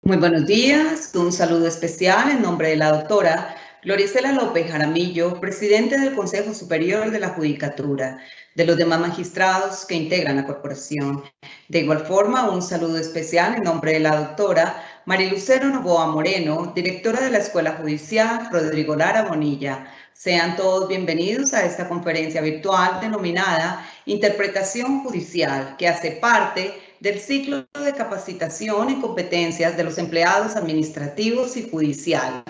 Muy buenos días, un saludo especial en nombre de la doctora Gloria Estela López Jaramillo, presidente del Consejo Superior de la Judicatura, de los demás magistrados que integran la corporación. De igual forma, un saludo especial en nombre de la doctora María Lucero Novoa Moreno, directora de la Escuela Judicial Rodrigo Lara Bonilla. Sean todos bienvenidos a esta conferencia virtual denominada Interpretación Judicial, que hace parte del ciclo de capacitación en competencias de los empleados administrativos y judiciales.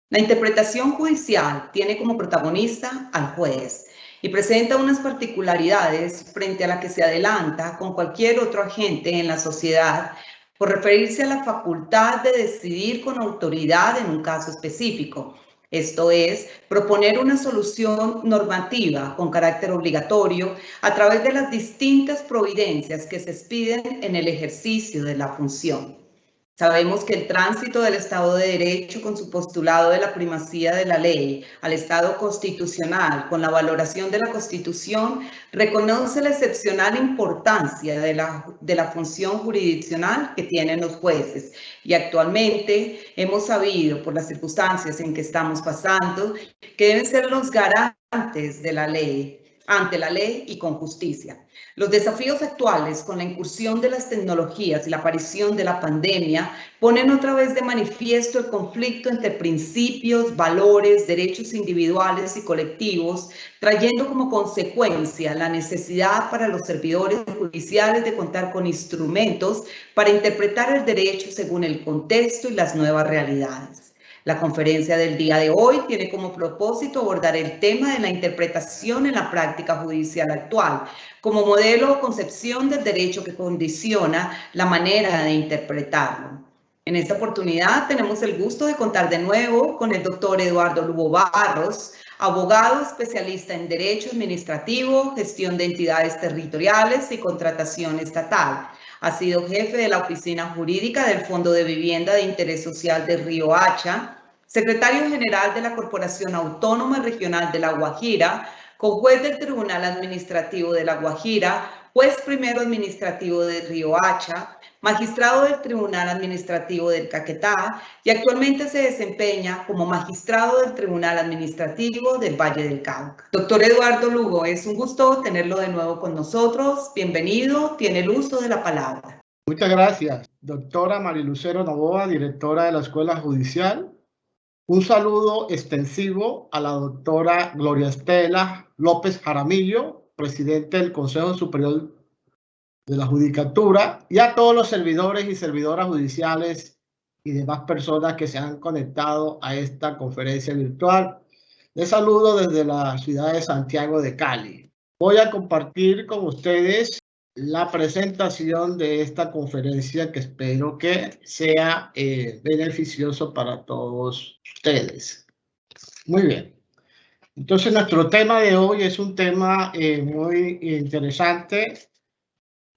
La interpretación judicial tiene como protagonista al juez y presenta unas particularidades frente a la que se adelanta con cualquier otro agente en la sociedad por referirse a la facultad de decidir con autoridad en un caso específico. Esto es, proponer una solución normativa con carácter obligatorio a través de las distintas providencias que se expiden en el ejercicio de la función. Sabemos que el tránsito del Estado de Derecho con su postulado de la primacía de la ley al Estado constitucional con la valoración de la Constitución reconoce la excepcional importancia de la función jurisdiccional que tienen los jueces y actualmente hemos sabido por las circunstancias en que estamos pasando que deben ser los garantes de la ley, ante la ley y con justicia. Los desafíos actuales con la incursión de las tecnologías y la aparición de la pandemia ponen otra vez de manifiesto el conflicto entre principios, valores, derechos individuales y colectivos, trayendo como consecuencia la necesidad para los servidores judiciales de contar con instrumentos para interpretar el derecho según el contexto y las nuevas realidades. La conferencia del día de hoy tiene como propósito abordar el tema de la interpretación en la práctica judicial actual, como modelo o concepción del derecho que condiciona la manera de interpretarlo. En esta oportunidad tenemos el gusto de contar de nuevo con el doctor Eduardo Lugo Barros, abogado especialista en Derecho Administrativo, Gestión de Entidades Territoriales y Contratación Estatal. Ha sido jefe de la Oficina Jurídica del Fondo de Vivienda de Interés Social de Río Hacha, secretario general de la Corporación Autónoma Regional de La Guajira, juez del Tribunal Administrativo de La Guajira, juez primero administrativo de Río Hacha, magistrado del Tribunal Administrativo del Caquetá y actualmente se desempeña como magistrado del Tribunal Administrativo del Valle del Cauca. Doctor Eduardo Lugo, es un gusto tenerlo de nuevo con nosotros. Bienvenido, tiene el uso de la palabra. Muchas gracias, doctora María Lucero Novoa, directora de la Escuela Judicial. Un saludo extensivo a la doctora Gloria Estela López Jaramillo, presidente del Consejo Superior de la Judicatura, y a todos los servidores y servidoras judiciales y demás personas que se han conectado a esta conferencia virtual. Les saludo desde la ciudad de Santiago de Cali. Voy a compartir con ustedes la presentación de esta conferencia que espero que sea beneficioso para todos ustedes. Muy bien. Entonces, nuestro tema de hoy es un tema muy interesante,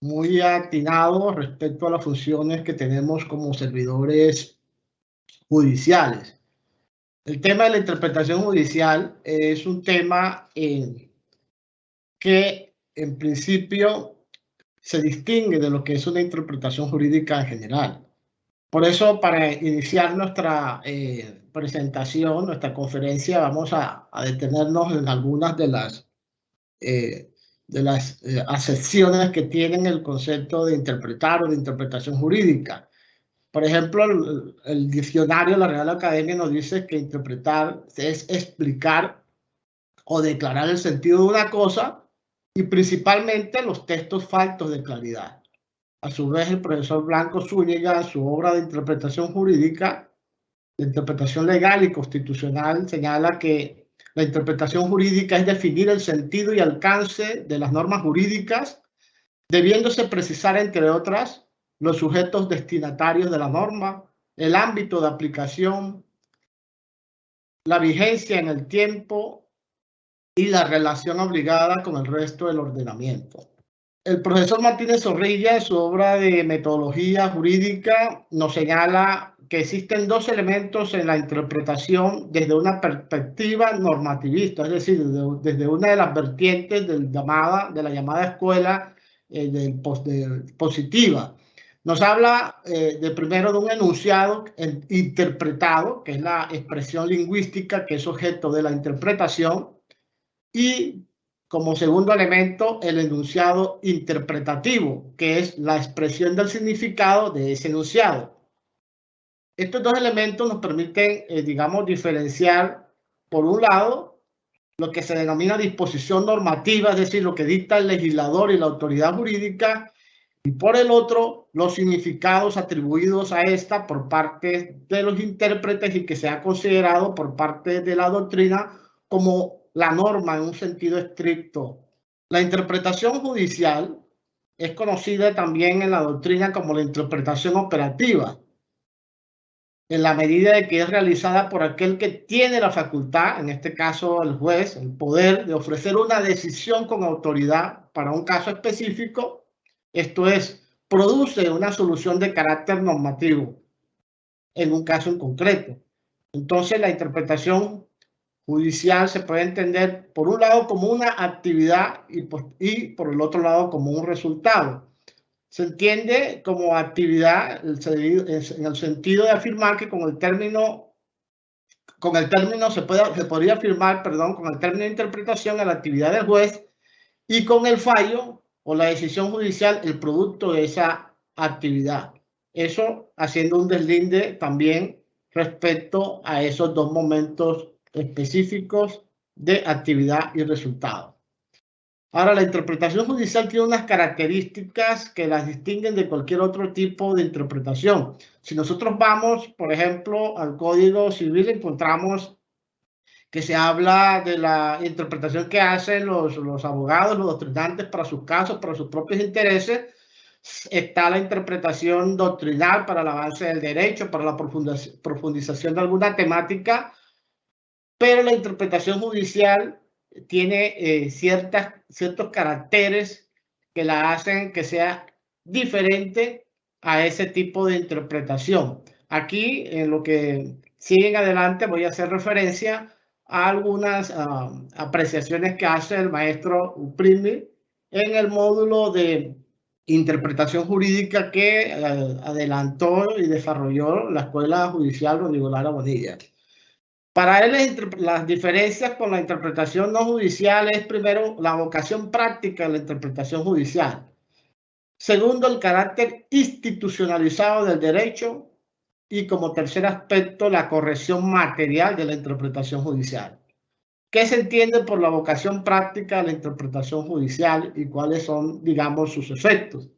muy atinado respecto a las funciones que tenemos como servidores judiciales. El tema de la interpretación judicial es un tema que en principio se distingue de lo que es una interpretación jurídica en general. Por eso, para iniciar nuestra presentación, nuestra conferencia, vamos a detenernos en algunas de las acepciones que tienen el concepto de interpretar o de interpretación jurídica. Por ejemplo, el diccionario de la Real Academia nos dice que interpretar es explicar o declarar el sentido de una cosa, y principalmente los textos faltos de claridad. A su vez, el profesor Blanco Zúñiga, en su obra de interpretación jurídica, de interpretación legal y constitucional, señala que la interpretación jurídica es definir el sentido y alcance de las normas jurídicas, debiéndose precisar, entre otras, los sujetos destinatarios de la norma, el ámbito de aplicación, la vigencia en el tiempo y la relación obligada con el resto del ordenamiento. El profesor Martínez Zorrilla, en su obra de metodología jurídica, nos señala que existen dos elementos en la interpretación desde una perspectiva normativista, es decir, desde una de las vertientes de la llamada escuela positiva, Nos habla primero de un enunciado interpretado, que es la expresión lingüística que es objeto de la interpretación, y como segundo elemento el enunciado interpretativo, que es la expresión del significado de ese enunciado. Estos dos elementos nos permiten, digamos, diferenciar, por un lado, lo que se denomina disposición normativa, es decir, lo que dicta el legislador y la autoridad jurídica, y por el otro, los significados atribuidos a esta por parte de los intérpretes y que se ha considerado por parte de la doctrina como la norma en un sentido estricto. La interpretación judicial es conocida también en la doctrina como la interpretación operativa, en la medida de que es realizada por aquel que tiene la facultad, en este caso el juez, el poder de ofrecer una decisión con autoridad para un caso específico, esto es, produce una solución de carácter normativo en un caso en concreto. Entonces, la interpretación judicial se puede entender por un lado como una actividad y por el otro lado como un resultado. Se entiende como actividad en el sentido de afirmar que con el término se podría afirmar, perdón, con el término de interpretación a la actividad del juez y con el fallo o la decisión judicial el producto de esa actividad. Eso haciendo un deslinde también respecto a esos dos momentos específicos de actividad y resultado. Ahora, la interpretación judicial tiene unas características que las distinguen de cualquier otro tipo de interpretación. Si nosotros vamos, por ejemplo, al Código Civil, encontramos que se habla de la interpretación que hacen los abogados, los doctrinantes para sus casos, para sus propios intereses. Está la interpretación doctrinal para el avance del derecho, para la profundización de alguna temática, pero la interpretación judicial tiene ciertos caracteres que la hacen que sea diferente a ese tipo de interpretación. Aquí, en lo que sigue en adelante, voy a hacer referencia a algunas apreciaciones que hace el maestro Uprimi en el módulo de interpretación jurídica que adelantó y desarrolló la Escuela Judicial Rodrigo Lara Bonilla. Para él, las diferencias con la interpretación no judicial es, primero, la vocación práctica de la interpretación judicial. Segundo, el carácter institucionalizado del derecho. Y como tercer aspecto, la corrección material de la interpretación judicial. ¿Qué se entiende por la vocación práctica de la interpretación judicial y cuáles son, digamos, sus efectos?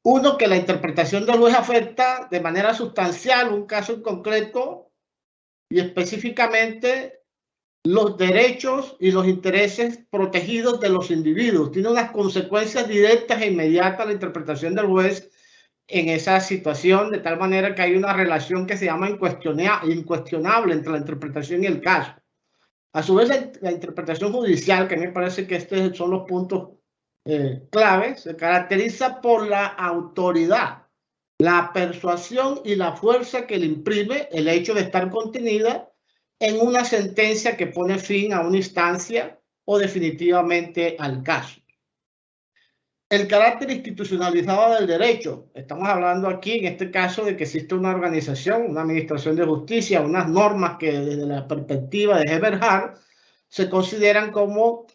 Uno, que la interpretación del juez afecta de manera sustancial un caso en concreto y específicamente los derechos y los intereses protegidos de los individuos. Tiene unas consecuencias directas e inmediatas la interpretación del juez en esa situación, de tal manera que hay una relación que se llama incuestionable entre la interpretación y el caso. A su vez, la interpretación judicial, que me parece que estos son los puntos claves, se caracteriza por la autoridad, la persuasión y la fuerza que le imprime el hecho de estar contenida en una sentencia que pone fin a una instancia o definitivamente al caso. El carácter institucionalizado del derecho. Estamos hablando aquí, en este caso, de que existe una organización, una administración de justicia, unas normas que desde la perspectiva de Eberhard se consideran como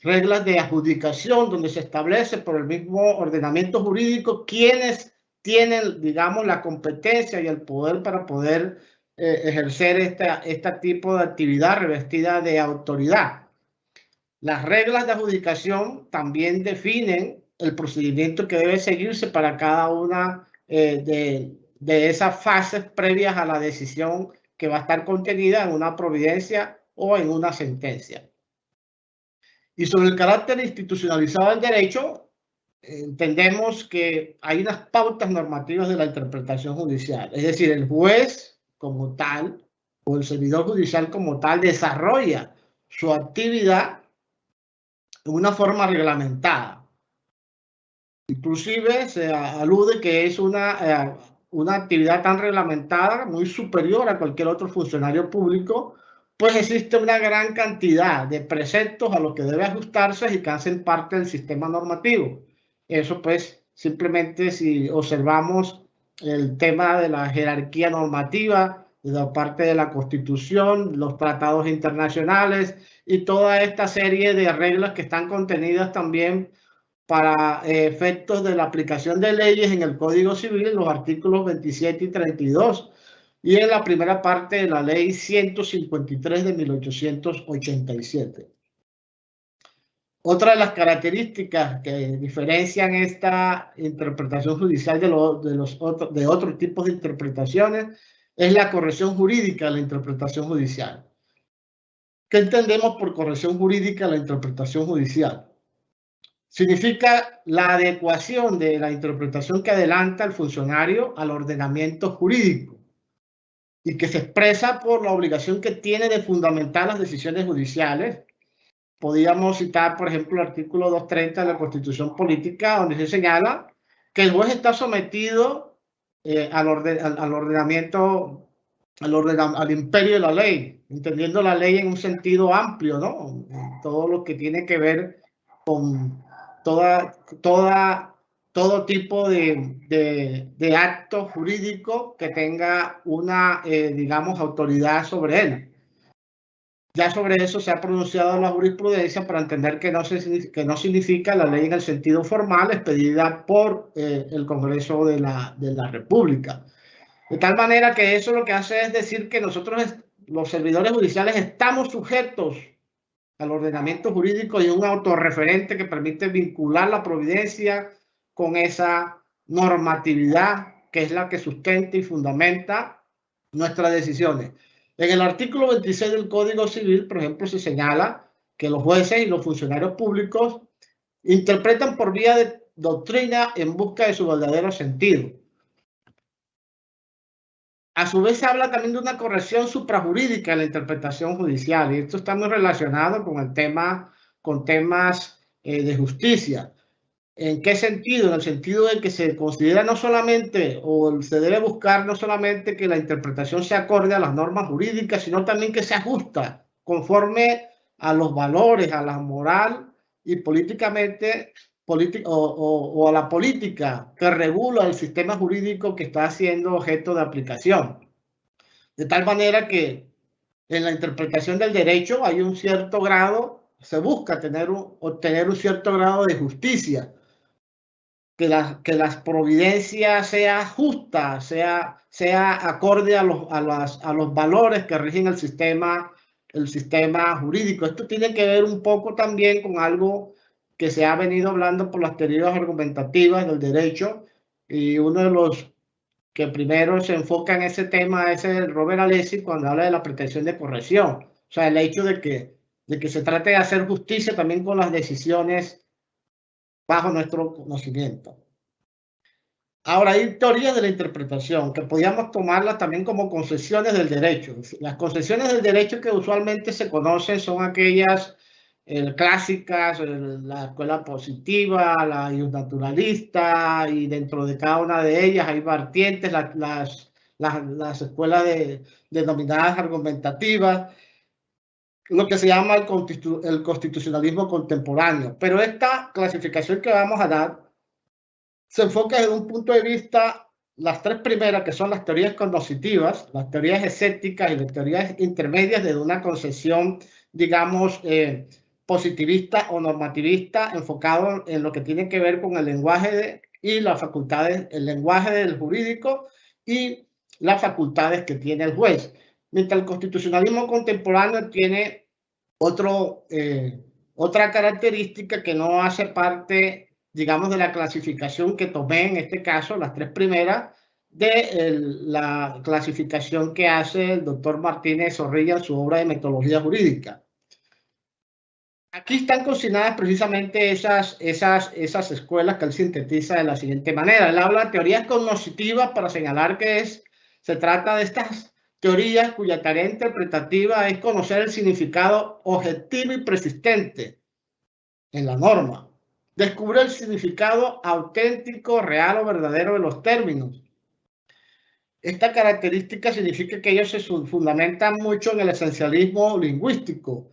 reglas de adjudicación, donde se establece por el mismo ordenamiento jurídico quiénes tienen, digamos, la competencia y el poder para poder ejercer este tipo de actividad revestida de autoridad. Las reglas de adjudicación también definen el procedimiento que debe seguirse para cada una de esas fases previas a la decisión que va a estar contenida en una providencia o en una sentencia. Y sobre el carácter institucionalizado del derecho, entendemos que hay unas pautas normativas de la interpretación judicial. Es decir, el juez como tal o el servidor judicial como tal desarrolla su actividad de una forma reglamentada. Inclusive se alude que es una actividad tan reglamentada, muy superior a cualquier otro funcionario público, pues existe una gran cantidad de preceptos a los que debe ajustarse y que hacen parte del sistema normativo. Eso pues Simplemente si observamos el tema de la jerarquía normativa, de la parte de la Constitución, los tratados internacionales y toda esta serie de reglas que están contenidas también para efectos de la aplicación de leyes en el Código Civil, en los artículos 27 y 32, y en la primera parte de la Ley 153 de 1887. Otra de las características que diferencian esta interpretación judicial de otros tipos de interpretaciones es la corrección jurídica de la interpretación judicial. ¿Qué entendemos por corrección jurídica de la interpretación judicial? Significa la adecuación de la interpretación que adelanta el funcionario al ordenamiento jurídico y que se expresa por la obligación que tiene de fundamentar las decisiones judiciales. Podríamos citar, por ejemplo, el artículo 230 de la Constitución Política, donde se señala que el juez está sometido al imperio de la ley, entendiendo la ley en un sentido amplio, ¿no? Todo lo que tiene que ver con todo tipo de acto jurídico que tenga una, digamos, autoridad sobre él. Ya sobre eso se ha pronunciado la jurisprudencia para entender que no significa la ley en el sentido formal expedida por el Congreso de la República. De tal manera que eso lo que hace es decir que nosotros, los servidores judiciales, estamos sujetos al ordenamiento jurídico y un autorreferente que permite vincular la providencia con esa normatividad que es la que sustenta y fundamenta nuestras decisiones. En el artículo 26 del Código Civil, por ejemplo, se señala que los jueces y los funcionarios públicos interpretan por vía de doctrina en busca de su verdadero sentido. A su vez se habla también de una corrección suprajurídica en la interpretación judicial, y esto está muy relacionado con temas de justicia. ¿En qué sentido? En el sentido de que se considera no solamente, o se debe buscar no solamente que la interpretación se acorde a las normas jurídicas, sino también que se ajusta conforme a los valores, a la moral y políticamente, o a la política que regula el sistema jurídico que está siendo objeto de aplicación. De tal manera que en la interpretación del derecho hay un cierto grado, se busca obtener un cierto grado de justicia, que las providencias sea justa, sea acorde a los valores que rigen el sistema jurídico. Esto tiene que ver un poco también con algo que se ha venido hablando por las teorías argumentativas del derecho, y uno de los que primero se enfoca en ese tema es el Robert Alessi cuando habla de la pretensión de corrección. O sea, el hecho de que se trate de hacer justicia también con las decisiones bajo nuestro conocimiento. Ahora, hay teorías de la interpretación que podríamos tomarlas también como concesiones del derecho. Las concesiones del derecho que usualmente se conocen son aquellas clásicas, la escuela positiva, la naturalista, y dentro de cada una de ellas hay vertientes, las escuelas denominadas argumentativas, lo que se llama el constitucionalismo contemporáneo. Pero esta clasificación que vamos a dar se enfoca desde un punto de vista, las tres primeras, que son las teorías cognoscitivas, las teorías escépticas y las teorías intermedias, de una concepción, digamos, positivista o normativista, enfocado en lo que tiene que ver con el lenguaje y las facultades, el lenguaje del jurídico y las facultades que tiene el juez. Mientras el constitucionalismo contemporáneo tiene otra característica que no hace parte, digamos, de la clasificación que tomé en este caso, las tres primeras, de la clasificación que hace el doctor Martínez Zorrilla en su obra de metodología jurídica. Aquí están consignadas precisamente esas escuelas que él sintetiza de la siguiente manera. Él habla de teorías cognoscitivas para señalar que se trata de estas teorías cuya tarea interpretativa es conocer el significado objetivo y persistente en la norma. Descubre el significado auténtico, real o verdadero de los términos. Esta característica significa que ellos se fundamentan mucho en el esencialismo lingüístico.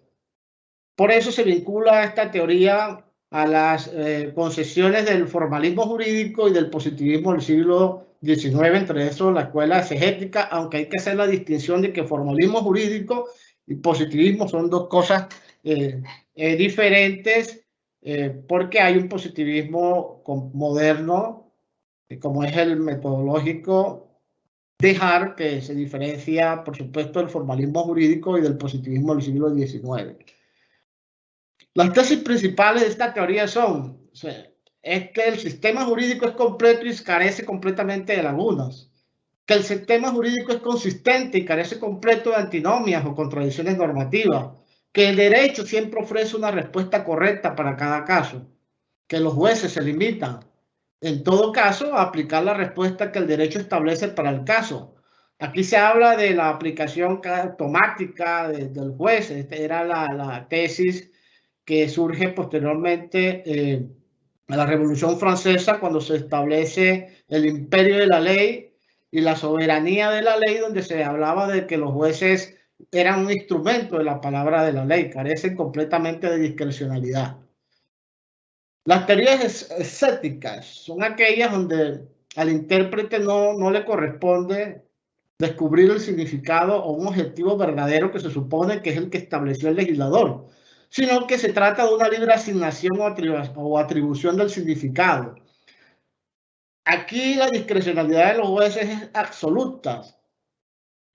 Por eso se vincula esta teoría a las concesiones del formalismo jurídico y del positivismo del siglo XIX, entre eso la escuela exegética, aunque hay que hacer la distinción de que formalismo jurídico y positivismo son dos cosas diferentes, porque hay un positivismo moderno, como es el metodológico de Hart, que se diferencia, por supuesto, del formalismo jurídico y del positivismo del siglo XIX. Las tesis principales de esta teoría son, es que el sistema jurídico es completo y carece completamente de lagunas, que el sistema jurídico es consistente y carece completo de antinomias o contradicciones normativas, que el derecho siempre ofrece una respuesta correcta para cada caso, que los jueces se limitan, en todo caso, a aplicar la respuesta que el derecho establece para el caso. Aquí se habla de la aplicación automática del juez. Esta era la tesis que surge posteriormente a la Revolución Francesa, cuando se establece el imperio de la ley y la soberanía de la ley, donde se hablaba de que los jueces eran un instrumento de la palabra de la ley, carecen completamente de discrecionalidad. Las teorías escépticas son aquellas donde al intérprete no le corresponde descubrir el significado o un objetivo verdadero que se supone que es el que estableció el legislador, sino que se trata de una libre asignación o atribución del significado. Aquí la discrecionalidad de los jueces es absoluta.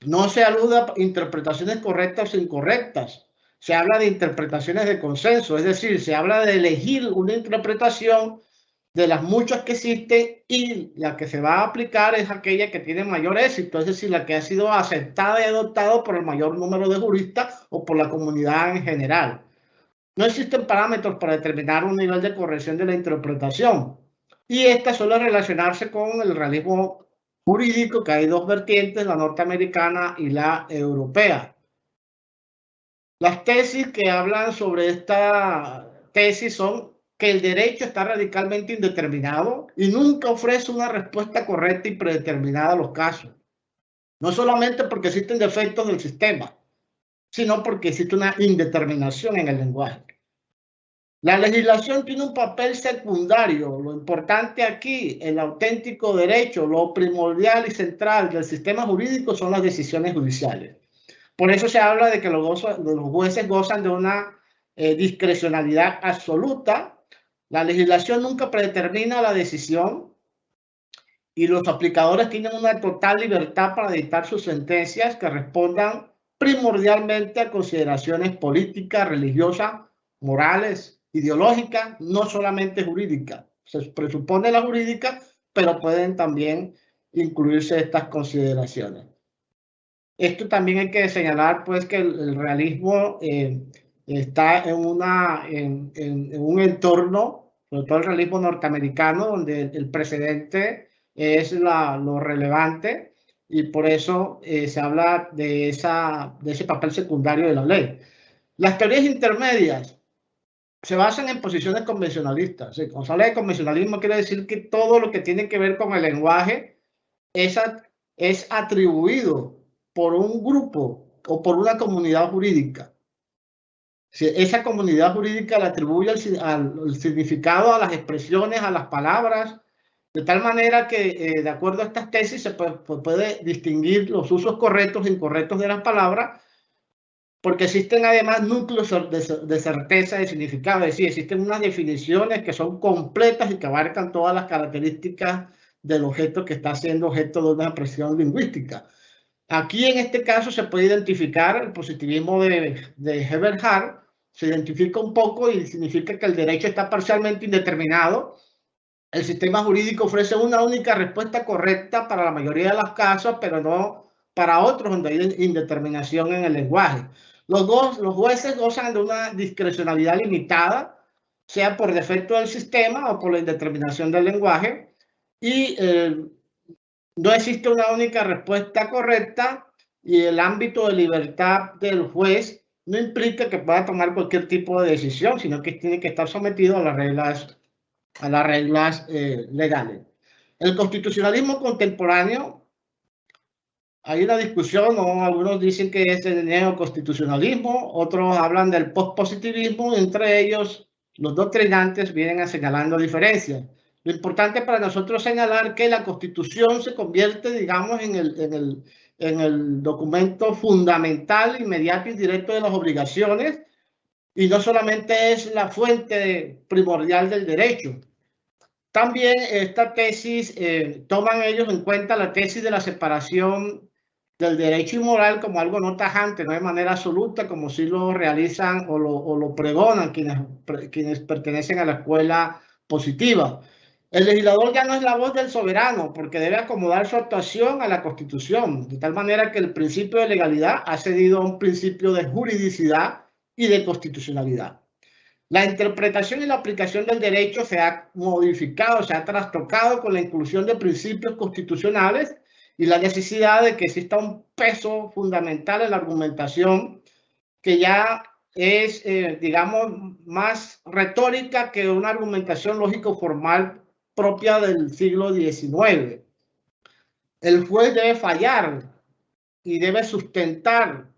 No se alude a interpretaciones correctas o incorrectas. Se habla de interpretaciones de consenso, es decir, se habla de elegir una interpretación de las muchas que existen y la que se va a aplicar es aquella que tiene mayor éxito, es decir, la que ha sido aceptada y adoptada por el mayor número de juristas o por la comunidad en general. No existen parámetros para determinar un nivel de corrección de la interpretación y esta suele relacionarse con el realismo jurídico, que hay dos vertientes, la norteamericana y la europea. Las tesis que hablan sobre esta tesis son que el derecho está radicalmente indeterminado y nunca ofrece una respuesta correcta y predeterminada a los casos. No solamente porque existen defectos del sistema, sino porque existe una indeterminación en el lenguaje. La legislación tiene un papel secundario. Lo importante aquí, el auténtico derecho, lo primordial y central del sistema jurídico son las decisiones judiciales. Por eso se habla de que los jueces gozan de una discrecionalidad absoluta. La legislación nunca predetermina la decisión y los aplicadores tienen una total libertad para dictar sus sentencias que respondan primordialmente a consideraciones políticas, religiosas, morales, ideológicas, no solamente jurídicas. Se presupone la jurídica, pero pueden también incluirse estas consideraciones. Esto también hay que señalar, pues, que el realismo está en un entorno, sobre todo el realismo norteamericano, donde el precedente es lo relevante y por eso se habla de ese papel secundario de la ley. Las teorías intermedias se basan en posiciones convencionalistas. Cuando se habla de convencionalismo quiere decir que todo lo que tiene que ver con el lenguaje es atribuido por un grupo o por una comunidad jurídica. Si esa comunidad jurídica le atribuye el significado a las expresiones, a las palabras, de tal manera que de acuerdo a estas tesis se puede distinguir los usos correctos e incorrectos de las palabras, porque existen además núcleos de certeza de significado, es decir, existen unas definiciones que son completas y que abarcan todas las características del objeto que está siendo objeto de una expresión lingüística. Aquí en este caso se puede identificar el positivismo de Eberhard, se identifica un poco y significa que el derecho está parcialmente indeterminado. El sistema jurídico ofrece una única respuesta correcta para la mayoría de los casos, pero no para otros donde hay indeterminación en el lenguaje. Los jueces gozan de una discrecionalidad limitada, sea por defecto del sistema o por la indeterminación del lenguaje, y no existe una única respuesta correcta y el ámbito de libertad del juez no implica que pueda tomar cualquier tipo de decisión, sino que tiene que estar sometido a las reglas legales. El constitucionalismo contemporáneo, hay una discusión, ¿no? Algunos dicen que es el neoconstitucionalismo, otros hablan del pospositivismo, entre ellos los doctrinantes vienen señalando diferencias. Lo importante para nosotros es señalar que la Constitución se convierte, digamos, en el documento fundamental, inmediato y directo de las obligaciones, y no solamente es la fuente primordial del derecho. También esta tesis, toman ellos en cuenta la tesis de la separación del derecho y moral como algo no tajante, no de manera absoluta, como si lo realizan o lo pregonan quienes pertenecen a la escuela positiva. El legislador ya no es la voz del soberano, porque debe acomodar su actuación a la Constitución, de tal manera que el principio de legalidad ha cedido a un principio de juridicidad y de constitucionalidad. La interpretación y la aplicación del derecho se ha modificado, se ha trastocado con la inclusión de principios constitucionales y la necesidad de que exista un peso fundamental en la argumentación que ya es, digamos, más retórica que una argumentación lógico-formal propia del siglo XIX. El juez debe fallar y debe sustentar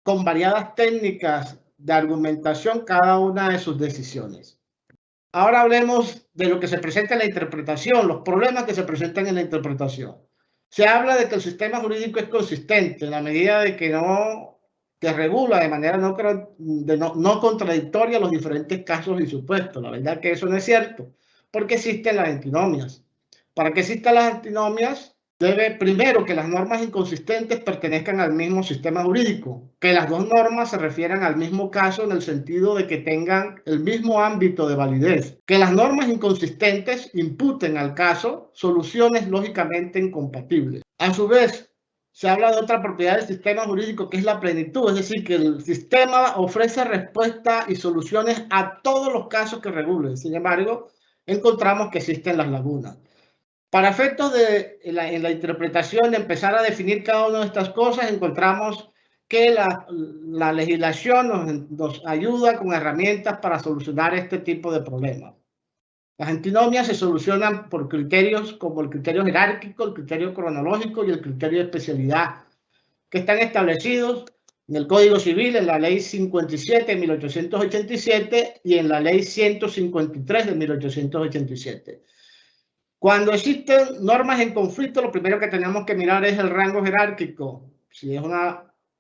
con variadas técnicas de argumentación cada una de sus decisiones. Ahora hablemos de lo que se presenta en la interpretación, los problemas que se presentan en la interpretación. Se habla de que el sistema jurídico es consistente en la medida de que regula de manera no contradictoria los diferentes casos y supuestos. La verdad que eso no es cierto, porque existen las antinomias. Para que existan las antinomias, debe primero que las normas inconsistentes pertenezcan al mismo sistema jurídico, que las dos normas se refieran al mismo caso en el sentido de que tengan el mismo ámbito de validez, que las normas inconsistentes imputen al caso soluciones lógicamente incompatibles. A su vez, se habla de otra propiedad del sistema jurídico que es la plenitud, es decir, que el sistema ofrece respuesta y soluciones a todos los casos que regulen. Sin embargo, encontramos que existen las lagunas. Para efectos en la interpretación de empezar a definir cada una de estas cosas, encontramos que la legislación nos ayuda con herramientas para solucionar este tipo de problemas. Las antinomias se solucionan por criterios como el criterio jerárquico, el criterio cronológico y el criterio de especialidad, que están establecidos en el Código Civil, en la Ley 57 de 1887 y en la Ley 153 de 1887. Cuando existen normas en conflicto, lo primero que tenemos que mirar es el rango jerárquico. Si es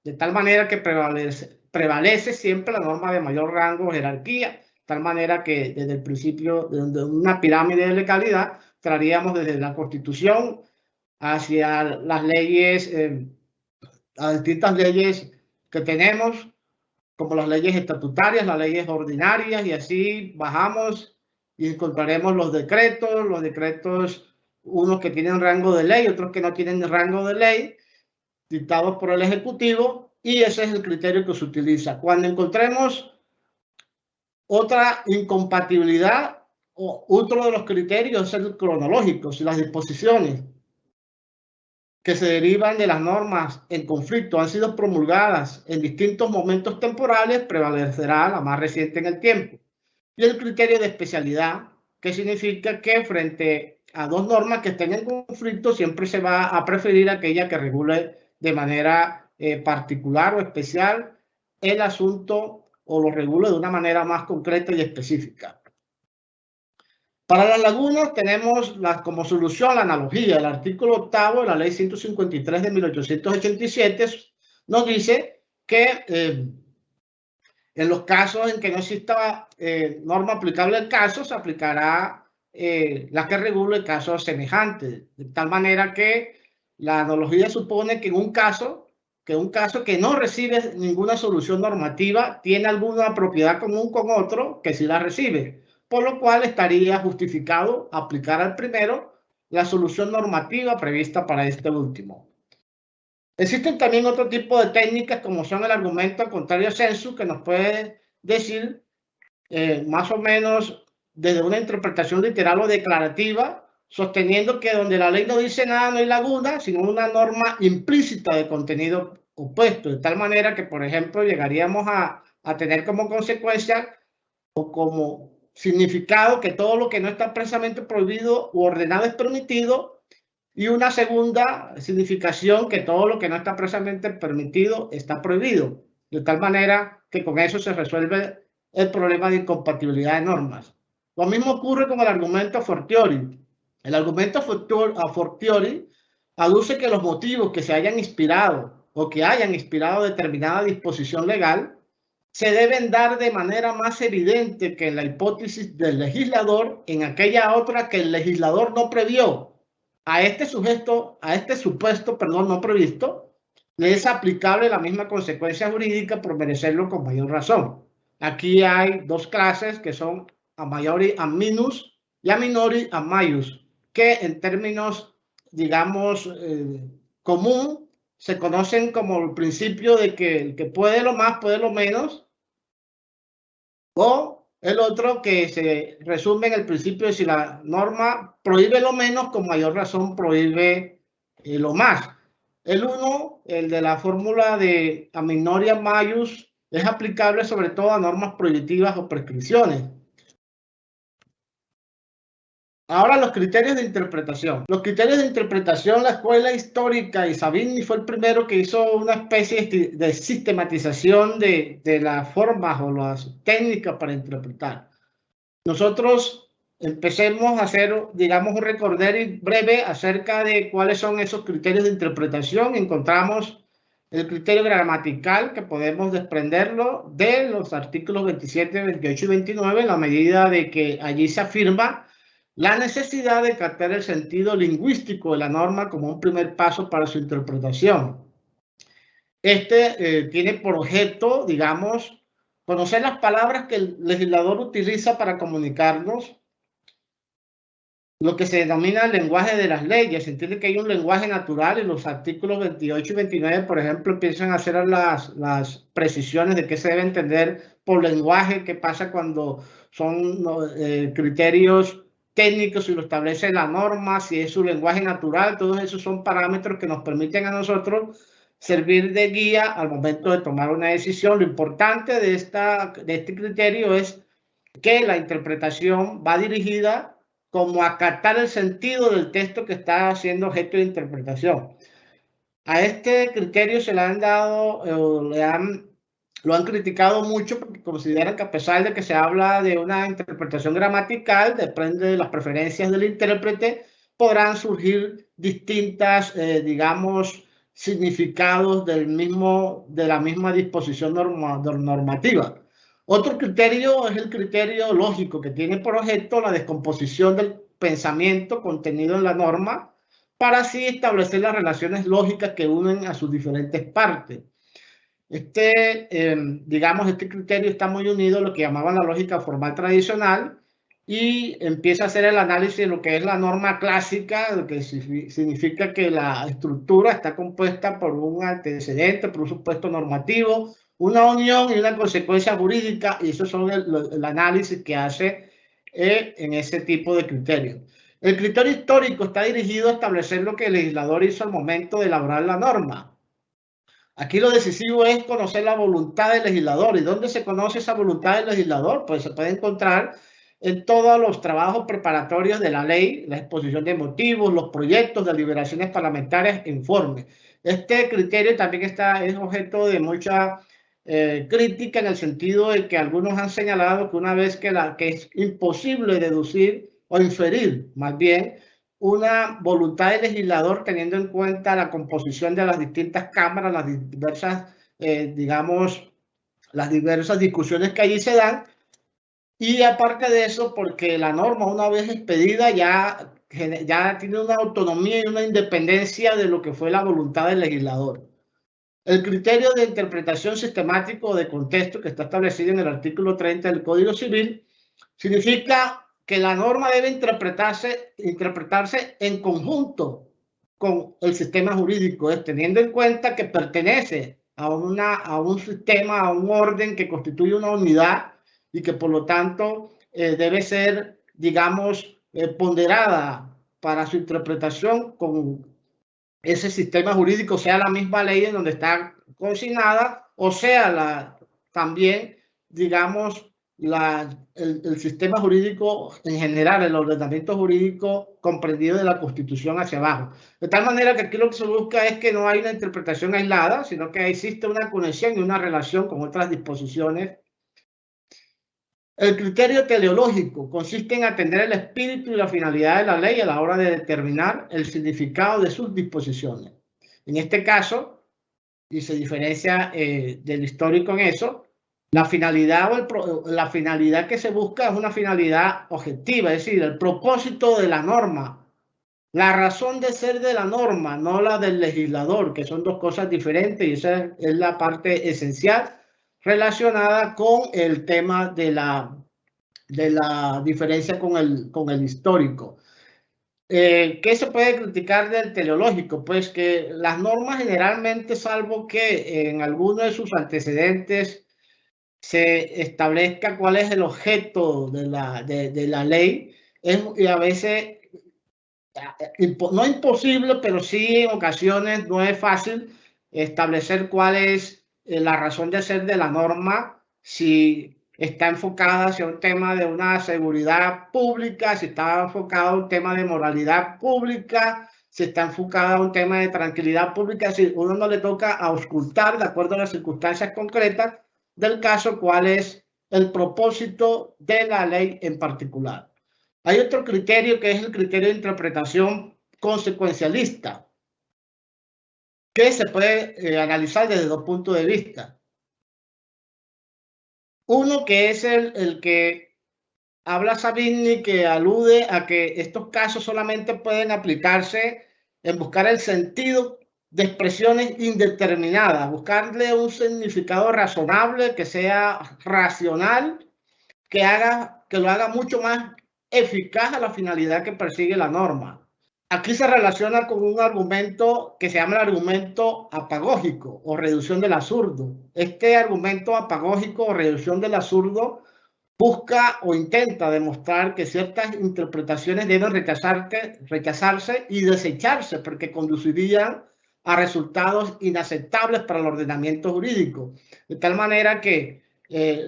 de tal manera que prevalece siempre la norma de mayor rango o jerarquía, de tal manera que desde el principio de una pirámide de legalidad traeríamos desde la Constitución hacia las leyes, a distintas leyes que tenemos, como las leyes estatutarias, las leyes ordinarias, y así bajamos y encontraremos los decretos, unos que tienen rango de ley, otros que no tienen rango de ley, dictados por el Ejecutivo, y ese es el criterio que se utiliza. Cuando encontremos otra incompatibilidad, otro de los criterios es el cronológico, si las disposiciones que se derivan de las normas en conflicto han sido promulgadas en distintos momentos temporales, prevalecerá la más reciente en el tiempo. Y el criterio de especialidad, que significa que frente a dos normas que estén en conflicto, siempre se va a preferir aquella que regule de manera particular o especial el asunto o lo regule de una manera más concreta y específica. Para las lagunas tenemos como solución la analogía. El artículo 8 de la Ley 153 de 1887 nos dice que en los casos en que no exista norma aplicable al caso, se aplicará la que regule casos semejantes. De tal manera que la analogía supone que un caso que no recibe ninguna solución normativa tiene alguna propiedad común con otro que sí la recibe, por lo cual estaría justificado aplicar al primero la solución normativa prevista para este último. Existen también otro tipo de técnicas como son el argumento contrario sensu, que nos puede decir más o menos desde una interpretación literal o declarativa, sosteniendo que donde la ley no dice nada no hay laguna, sino una norma implícita de contenido opuesto, de tal manera que, por ejemplo, llegaríamos a tener como consecuencia o como significado que todo lo que no está expresamente prohibido u ordenado es permitido, y una segunda significación que todo lo que no está expresamente permitido está prohibido, de tal manera que con eso se resuelve el problema de incompatibilidad de normas. Lo mismo ocurre con el argumento a fortiori. El argumento a fortiori aduce que los motivos que se hayan inspirado o que hayan inspirado determinada disposición legal se deben dar de manera más evidente que en la hipótesis del legislador en aquella otra que el legislador no previó. A este supuesto, no previsto, le es aplicable la misma consecuencia jurídica por merecerlo con mayor razón. Aquí hay dos clases que son a maiori a minus y a minori a maius, que en términos, digamos, común, se conocen como el principio de que el que puede lo más, puede lo menos, o el otro que se resume en el principio de si la norma prohíbe lo menos, con mayor razón prohíbe lo más. El uno, el de la fórmula de a minoria maius, es aplicable sobre todo a normas prohibitivas o prescripciones. Ahora los criterios de interpretación. Los criterios de interpretación, la escuela histórica, y Savigny fue el primero que hizo una especie de sistematización de las formas o las técnicas para interpretar. Nosotros empecemos a hacer, digamos, un recorderis breve acerca de cuáles son esos criterios de interpretación. Encontramos el criterio gramatical, que podemos desprenderlo de los artículos 27, 28 y 29, en la medida de que allí se afirma la necesidad de captar el sentido lingüístico de la norma como un primer paso para su interpretación. Tiene por objeto, digamos, conocer las palabras que el legislador utiliza para comunicarnos lo que se denomina el lenguaje de las leyes. Se entiende que hay un lenguaje natural y los artículos 28 y 29, por ejemplo, empiezan a hacer las precisiones de qué se debe entender por lenguaje, qué pasa cuando son criterios técnicos, si lo establece la norma, si es su lenguaje natural. Todos esos son parámetros que nos permiten a nosotros servir de guía al momento de tomar una decisión. Lo importante de este criterio es que la interpretación va dirigida como a captar el sentido del texto que está siendo objeto de interpretación. A este criterio se le han dado, lo han criticado mucho porque consideran que a pesar de que se habla de una interpretación gramatical, depende de las preferencias del intérprete, podrán surgir distintas, digamos, significados de la misma disposición normativa. Otro criterio es el criterio lógico, que tiene por objeto la descomposición del pensamiento contenido en la norma para así establecer las relaciones lógicas que unen a sus diferentes partes. Digamos, este criterio está muy unido a lo que llamaban la lógica formal tradicional y empieza a hacer el análisis de lo que es la norma clásica, lo que significa que la estructura está compuesta por un antecedente, por un supuesto normativo, una unión y una consecuencia jurídica, y eso son el análisis que hace en ese tipo de criterios. El criterio histórico está dirigido a establecer lo que el legislador hizo al momento de elaborar la norma. Aquí lo decisivo es conocer la voluntad del legislador. ¿Y dónde se conoce esa voluntad del legislador? Pues se puede encontrar en todos los trabajos preparatorios de la ley, la exposición de motivos, los proyectos, deliberaciones parlamentarias, informes. Este criterio también es objeto de mucha crítica, en el sentido de que algunos han señalado que una vez que es imposible deducir o inferir, más bien, una voluntad del legislador teniendo en cuenta la composición de las distintas cámaras, las diversas, digamos, las diversas discusiones que allí se dan. Y aparte de eso, porque la norma, una vez expedida, ya tiene una autonomía y una independencia de lo que fue la voluntad del legislador. El criterio de interpretación sistemático de contexto, que está establecido en el artículo 30 del Código Civil, significa que la norma debe interpretarse en conjunto con el sistema jurídico, teniendo en cuenta que pertenece a un sistema, a un orden que constituye una unidad y que por lo tanto debe ser, digamos, ponderada para su interpretación con ese sistema jurídico, sea la misma ley en donde está consignada, o sea también, digamos, el sistema jurídico en general, el ordenamiento jurídico comprendido de la Constitución hacia abajo. De tal manera que aquí lo que se busca es que no hay una interpretación aislada, sino que existe una conexión y una relación con otras disposiciones El criterio teleológico consiste en atender el espíritu y la finalidad de la ley a la hora de determinar el significado de sus disposiciones. En este caso, y se diferencia del histórico en eso, la finalidad, la finalidad que se busca es una finalidad objetiva, es decir, el propósito de la norma, la razón de ser de la norma, no la del legislador, que son dos cosas diferentes y esa es la parte esencial relacionada con el tema de la diferencia con el histórico. ¿Qué se puede criticar del teleológico? Pues que las normas generalmente, salvo que en alguno de sus antecedentes se establezca cuál es el objeto de la ley, y a veces, no imposible, pero sí en ocasiones no es fácil establecer cuál es la razón de ser de la norma, si está enfocada hacia un tema de una seguridad pública, si está enfocada a un tema de moralidad pública, si está enfocada a un tema de tranquilidad pública, si uno no le toca auscultar, de acuerdo a las circunstancias concretas del caso, cuál es el propósito de la ley en particular. Hay otro criterio que es el criterio de interpretación consecuencialista, que se puede analizar desde dos puntos de vista. Uno que es el que habla Savigny, que alude a que estos casos solamente pueden aplicarse en buscar el sentido de expresiones indeterminadas, buscarle un significado razonable, que sea racional, que lo haga mucho más eficaz a la finalidad que persigue la norma. Aquí se relaciona con un argumento que se llama el argumento apagógico o reducción del absurdo. Este argumento apagógico o reducción del absurdo busca o intenta demostrar que ciertas interpretaciones deben rechazarse y desecharse porque conducirían a resultados inaceptables para el ordenamiento jurídico. De tal manera que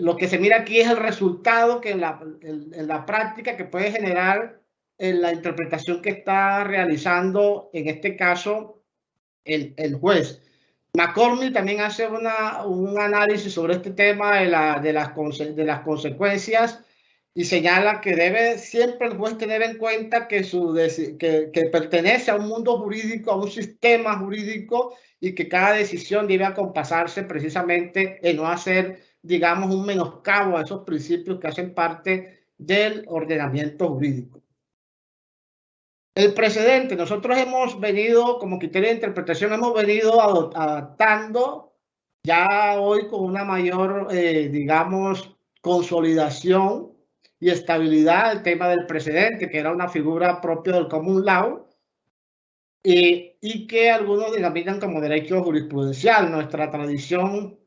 lo que se mira aquí es el resultado que en la práctica que puede generar en la interpretación que está realizando, en este caso, el juez. McCormick también hace un análisis sobre este tema de las consecuencias y señala que debe siempre el juez tener en cuenta que pertenece a un mundo jurídico, a un sistema jurídico, y que cada decisión debe acompasarse precisamente en no hacer, digamos, un menoscabo a esos principios que hacen parte del ordenamiento jurídico. El precedente, nosotros hemos venido, como criterio de interpretación, hemos venido adaptando ya hoy con una mayor, digamos, consolidación y estabilidad el tema del precedente, que era una figura propia del common law, y que algunos denominan como derecho jurisprudencial. Nuestra tradición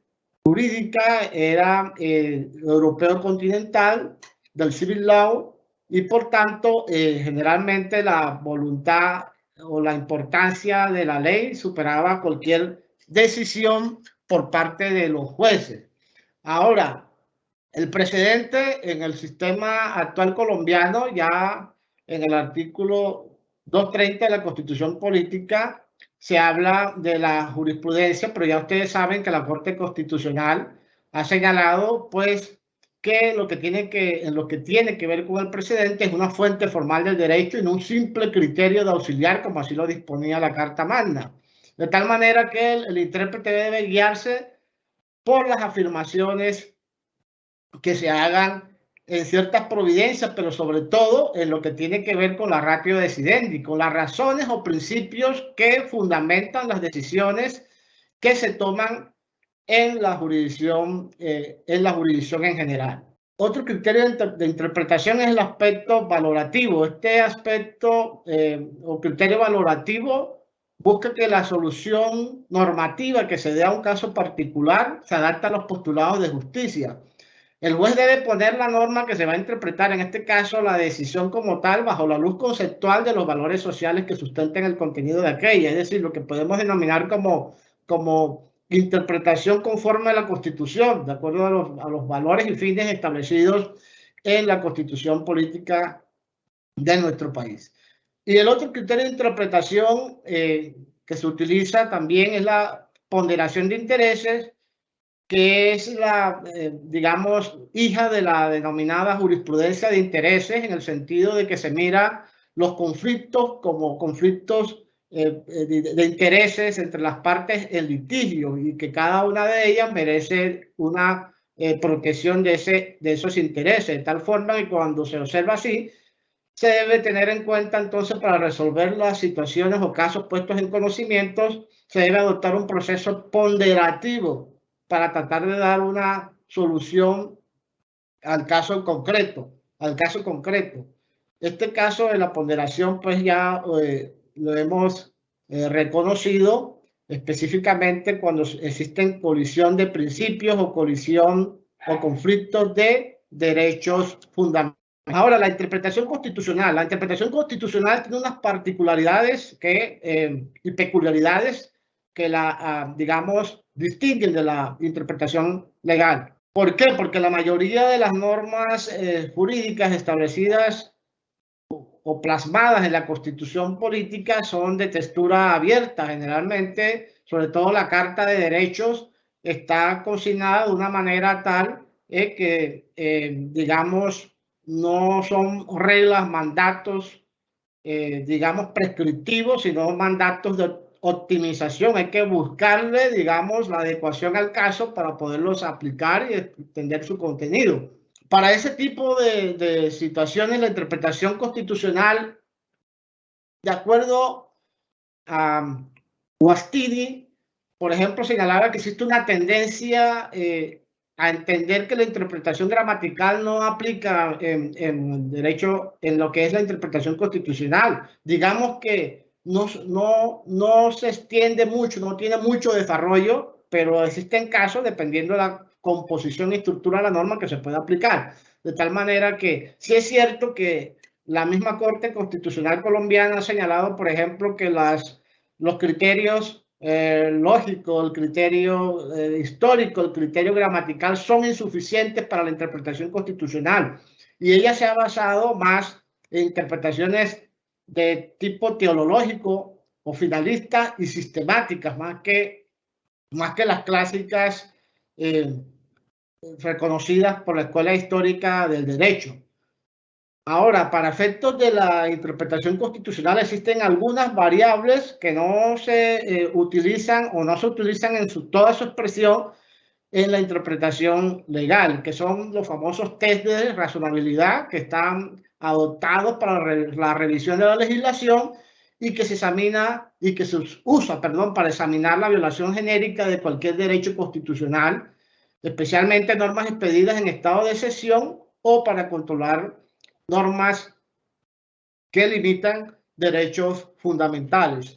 jurídica era europeo continental, del civil law, y por tanto generalmente la voluntad o la importancia de la ley superaba cualquier decisión por parte de los jueces. Ahora, el precedente en el sistema actual colombiano, ya en el artículo 230 de la Constitución Política, se habla de la jurisprudencia, pero ya ustedes saben que la Corte Constitucional ha señalado, pues, que en lo que tiene que ver con el precedente es una fuente formal del derecho y no un simple criterio de auxiliar, como así lo disponía la Carta Magna. De tal manera que el intérprete debe guiarse por las afirmaciones que se hagan en ciertas providencias, pero sobre todo en lo que tiene que ver con la ratio decidendi, con las razones o principios que fundamentan las decisiones que se toman en la jurisdicción en general. Otro criterio de interpretación es el aspecto valorativo. Este aspecto o criterio valorativo busca que la solución normativa que se dé a un caso particular se adapte a los postulados de justicia. El juez debe poner la norma que se va a interpretar, en este caso la decisión como tal, bajo la luz conceptual de los valores sociales que sustenten el contenido de aquella, es decir, lo que podemos denominar como interpretación conforme a la Constitución, de acuerdo a los valores y fines establecidos en la Constitución política de nuestro país. Y el otro criterio de interpretación que se utiliza también es la ponderación de intereses, que es la, digamos, hija de la denominada jurisprudencia de intereses, en el sentido de que se mira los conflictos como conflictos de intereses entre las partes en litigio y que cada una de ellas merece una protección de esos intereses, de tal forma que cuando se observa así, se debe tener en cuenta entonces para resolver las situaciones o casos puestos en conocimientos, se debe adoptar un proceso ponderativo para tratar de dar una solución al caso concreto, Este caso de la ponderación, pues ya lo hemos reconocido específicamente cuando existen colisión de principios o colisión o conflictos de derechos fundamentales. Ahora, la interpretación constitucional. La interpretación constitucional tiene unas particularidades y peculiaridades que digamos, distinguen de la interpretación legal. ¿Por qué? Porque la mayoría de las normas jurídicas establecidas o plasmadas en la Constitución política son de textura abierta. Generalmente, sobre todo la Carta de Derechos, está consignada de una manera tal que, digamos, no son reglas, mandatos, digamos, prescriptivos, sino mandatos de optimización. Hay que buscarle, digamos, la adecuación al caso para poderlos aplicar y entender su contenido. Para ese tipo de situaciones, la interpretación constitucional, de acuerdo a Guastini, por ejemplo, señalaba que existe una tendencia a entender que la interpretación gramatical no aplica en derecho, en lo que es la interpretación constitucional. Digamos que no se extiende mucho, no tiene mucho desarrollo, pero existen casos, dependiendo de la composición y estructura de la norma, que se puede aplicar. De tal manera que sí es cierto que la misma Corte Constitucional colombiana ha señalado, por ejemplo, que los criterios lógicos, el criterio histórico, el criterio gramatical son insuficientes para la interpretación constitucional. Y ella se ha basado más en interpretaciones de tipo teológico o finalista y sistemáticas, más que las clásicas reconocidas por la Escuela Histórica del Derecho. Ahora, para efectos de la interpretación constitucional existen algunas variables que no se utilizan o no se utilizan en toda su expresión en la interpretación legal, que son los famosos test de razonabilidad que están adoptados para la revisión de la legislación y que se examina y que se usa, perdón, para examinar la violación genérica de cualquier derecho constitucional, especialmente normas expedidas en estado de excepción o para controlar normas que limitan derechos fundamentales.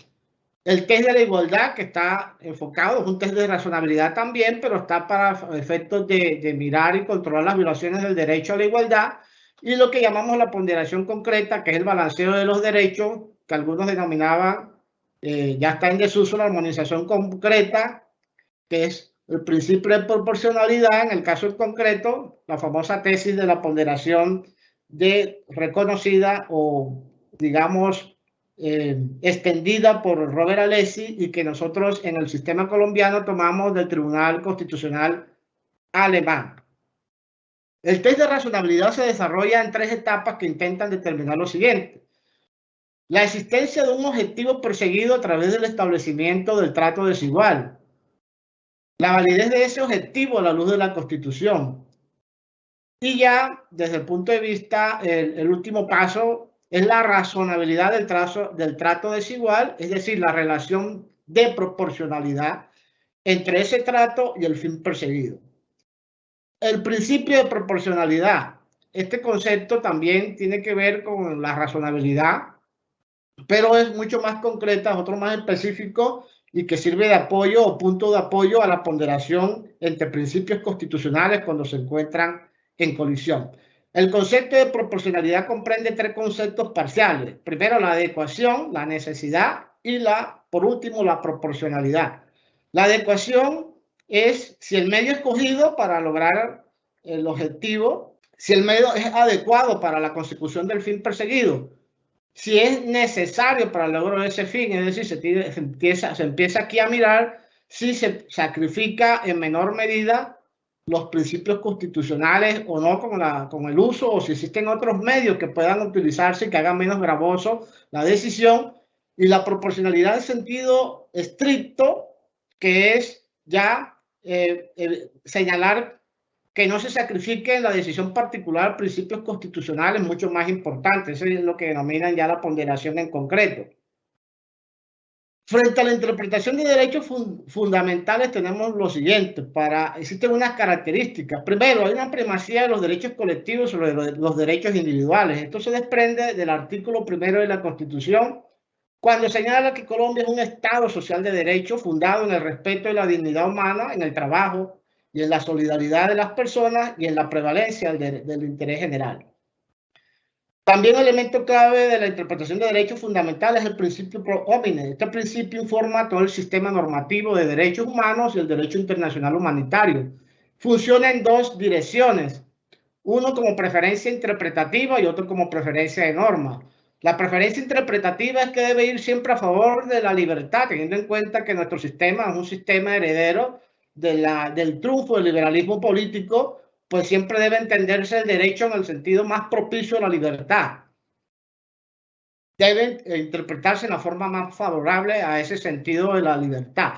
El test de la igualdad, que está enfocado, es un test de razonabilidad también, pero está para efectos de mirar y controlar las violaciones del derecho a la igualdad, y lo que llamamos la ponderación concreta, que es el balanceo de los derechos, que algunos denominaban, ya está en desuso, la armonización concreta, que es el principio de proporcionalidad. En el caso concreto, la famosa tesis de la ponderación reconocida o, digamos, extendida por Robert Alessi, y que nosotros en el sistema colombiano tomamos del Tribunal Constitucional alemán. El test de razonabilidad se desarrolla en 3 etapas que intentan determinar lo siguiente: la existencia de un objetivo perseguido a través del establecimiento del trato desigual, la validez de ese objetivo a la luz de la Constitución, y ya desde el punto de vista, el último paso es la razonabilidad del trato desigual, es decir, la relación de proporcionalidad entre ese trato y el fin perseguido. El principio de proporcionalidad. Este concepto también tiene que ver con la razonabilidad, pero es mucho más concreta, es otro más específico y que sirve de apoyo o punto de apoyo a la ponderación entre principios constitucionales cuando se encuentran en colisión. El concepto de proporcionalidad comprende 3 conceptos parciales. Primero, la adecuación, la necesidad y por último, la proporcionalidad. La adecuación es si el medio escogido para lograr el objetivo, si el medio es adecuado para la consecución del fin perseguido, si es necesario para el logro de ese fin, es decir, se empieza aquí a mirar si se sacrifica en menor medida los principios constitucionales o no con el uso, o si existen otros medios que puedan utilizarse y que hagan menos gravoso la decisión, y la proporcionalidad en sentido estricto, que es ya señalar que no se sacrifique en la decisión particular principios constitucionales mucho más importantes. Eso es lo que denominan ya la ponderación en concreto. Frente a la interpretación de derechos fundamentales tenemos lo siguiente. Existen unas características. Primero, hay una primacía de los derechos colectivos sobre los derechos individuales. Esto se desprende del artículo 1 de la Constitución, cuando señala que Colombia es un Estado social de derecho fundado en el respeto de la dignidad humana, en el trabajo y en la solidaridad de las personas y en la prevalencia del interés general. También un elemento clave de la interpretación de derechos fundamentales es el principio pro homine. Este principio informa todo el sistema normativo de derechos humanos y el derecho internacional humanitario. Funciona en dos direcciones, uno como preferencia interpretativa y otro como preferencia de norma. La preferencia interpretativa es que debe ir siempre a favor de la libertad, teniendo en cuenta que nuestro sistema es un sistema heredero del triunfo del liberalismo político, pues siempre debe entenderse el derecho en el sentido más propicio a la libertad. Debe interpretarse en la forma más favorable a ese sentido de la libertad.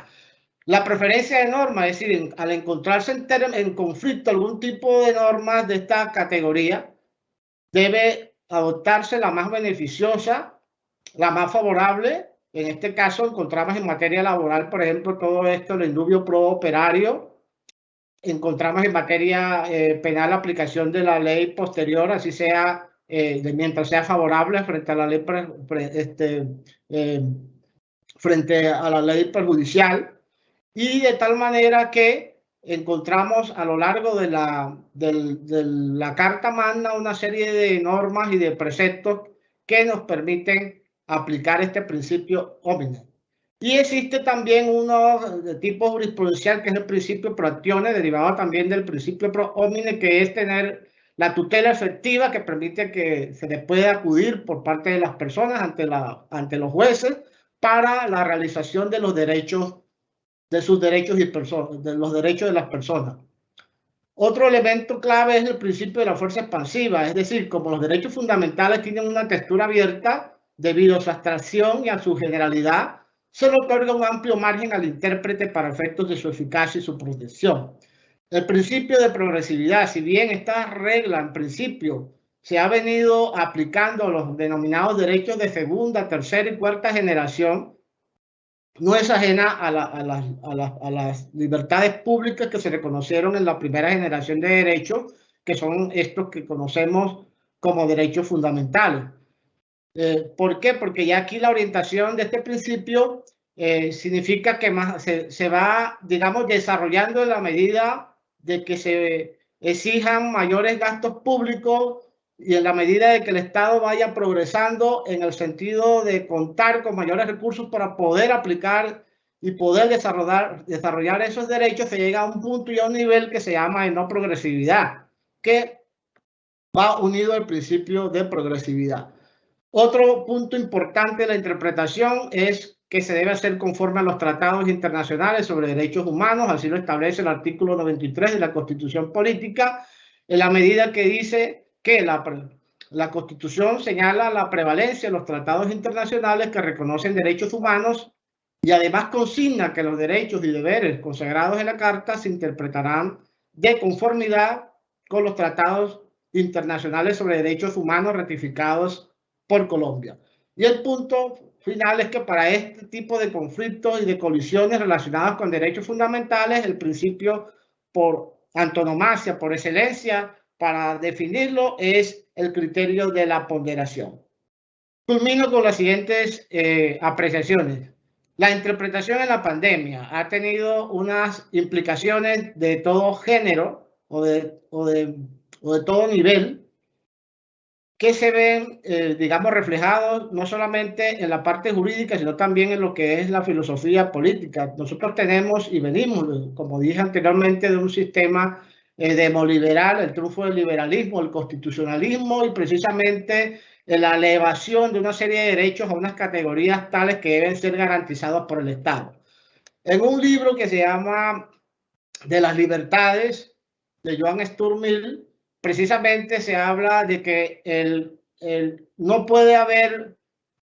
La preferencia de norma, es decir, al encontrarse en conflicto algún tipo de normas de esta categoría, debe adoptarse la más beneficiosa, la más favorable. En este caso encontramos en materia laboral, por ejemplo, todo esto, el indubio pro operario. Encontramos en materia penal la aplicación de la ley posterior, así sea, mientras sea favorable frente a la ley, frente a la ley perjudicial, y de tal manera que encontramos a lo largo de la Carta Magna una serie de normas y de preceptos que nos permiten aplicar este principio homine. Y existe también uno de tipo jurisprudencial que es el principio pro actione, derivado también del principio pro homine, que es tener la tutela efectiva que permite que se le pueda acudir por parte de las personas ante los jueces para la realización de los derechos, de sus derechos y de los derechos de las personas. Otro elemento clave es el principio de la fuerza expansiva, es decir, como los derechos fundamentales tienen una textura abierta debido a su abstracción y a su generalidad, se le otorga un amplio margen al intérprete para efectos de su eficacia y su protección. El principio de progresividad, si bien esta regla en principio se ha venido aplicando a los denominados derechos de segunda, tercera y cuarta generación, no es ajena a las libertades públicas que se reconocieron en la primera generación de derechos, que son estos que conocemos como derechos fundamentales. ¿Por qué? Porque ya aquí la orientación de este principio significa que se va, digamos, desarrollando en la medida de que se exijan mayores gastos públicos y en la medida de que el Estado vaya progresando en el sentido de contar con mayores recursos para poder aplicar y poder desarrollar esos derechos, se llega a un punto y a un nivel que se llama de no progresividad, que va unido al principio de progresividad. Otro punto importante de la interpretación es que se debe hacer conforme a los tratados internacionales sobre derechos humanos, así lo establece el artículo 93 de la Constitución Política, en la medida que dice que la Constitución señala la prevalencia de los tratados internacionales que reconocen derechos humanos y además consigna que los derechos y deberes consagrados en la Carta se interpretarán de conformidad con los tratados internacionales sobre derechos humanos ratificados por Colombia. Y el punto final es que para este tipo de conflictos y de colisiones relacionadas con derechos fundamentales, el principio por antonomasia, por excelencia, para definirlo, es el criterio de la ponderación. Culmino con las siguientes apreciaciones. La interpretación en la pandemia ha tenido unas implicaciones de todo género o de todo nivel, que se ven, digamos, reflejados no solamente en la parte jurídica, sino también en lo que es la filosofía política. Nosotros tenemos y venimos, como dije anteriormente, de un sistema demoliberal, el triunfo del liberalismo, el constitucionalismo y precisamente la elevación de una serie de derechos a unas categorías tales que deben ser garantizados por el Estado. En un libro que se llama De las Libertades, de Joan Stuart Mill, precisamente se habla de que no puede haber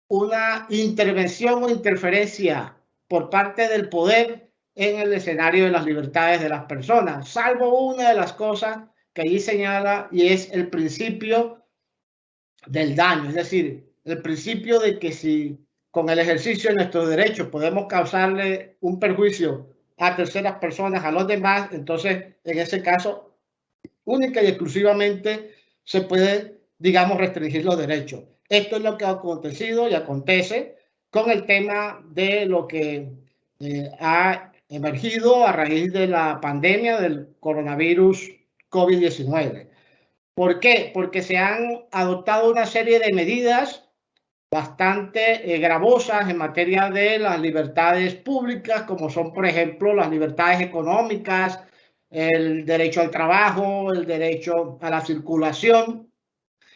una intervención o interferencia por parte del poder en el escenario de las libertades de las personas, salvo una de las cosas que allí señala, y es el principio del daño, es decir, el principio de que si con el ejercicio de nuestros derechos podemos causarle un perjuicio a terceras personas, a los demás, entonces en ese caso única y exclusivamente se puede, digamos, restringir los derechos. Esto es lo que ha acontecido y acontece con el tema de lo que ha emergido a raíz de la pandemia del coronavirus COVID-19. ¿Por qué? Porque se han adoptado una serie de medidas bastante gravosas en materia de las libertades públicas, como son, por ejemplo, las libertades económicas, el derecho al trabajo, el derecho a la circulación.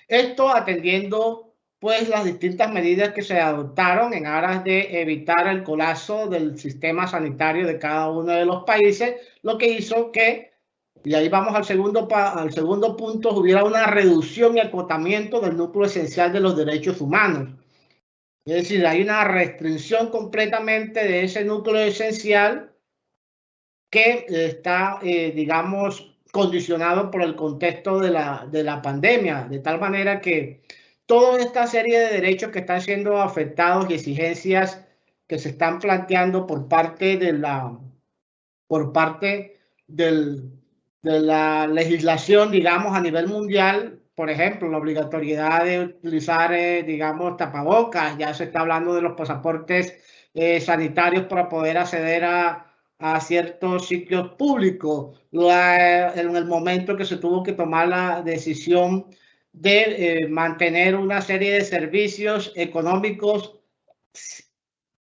Esto atendiendo, pues, las distintas medidas que se adoptaron en aras de evitar el colapso del sistema sanitario de cada uno de los países, lo que hizo que, y ahí vamos al segundo punto, hubiera una reducción y acotamiento del núcleo esencial de los derechos humanos. Es decir, hay una restricción completamente de ese núcleo esencial que está, digamos, condicionado por el contexto de la pandemia, de tal manera que toda esta serie de derechos que están siendo afectados y exigencias que se están planteando por parte de la legislación, digamos, a nivel mundial, por ejemplo, la obligatoriedad de utilizar, digamos, tapabocas, ya se está hablando de los pasaportes sanitarios para poder acceder a ciertos sitios públicos, en el momento que se tuvo que tomar la decisión de mantener una serie de servicios económicos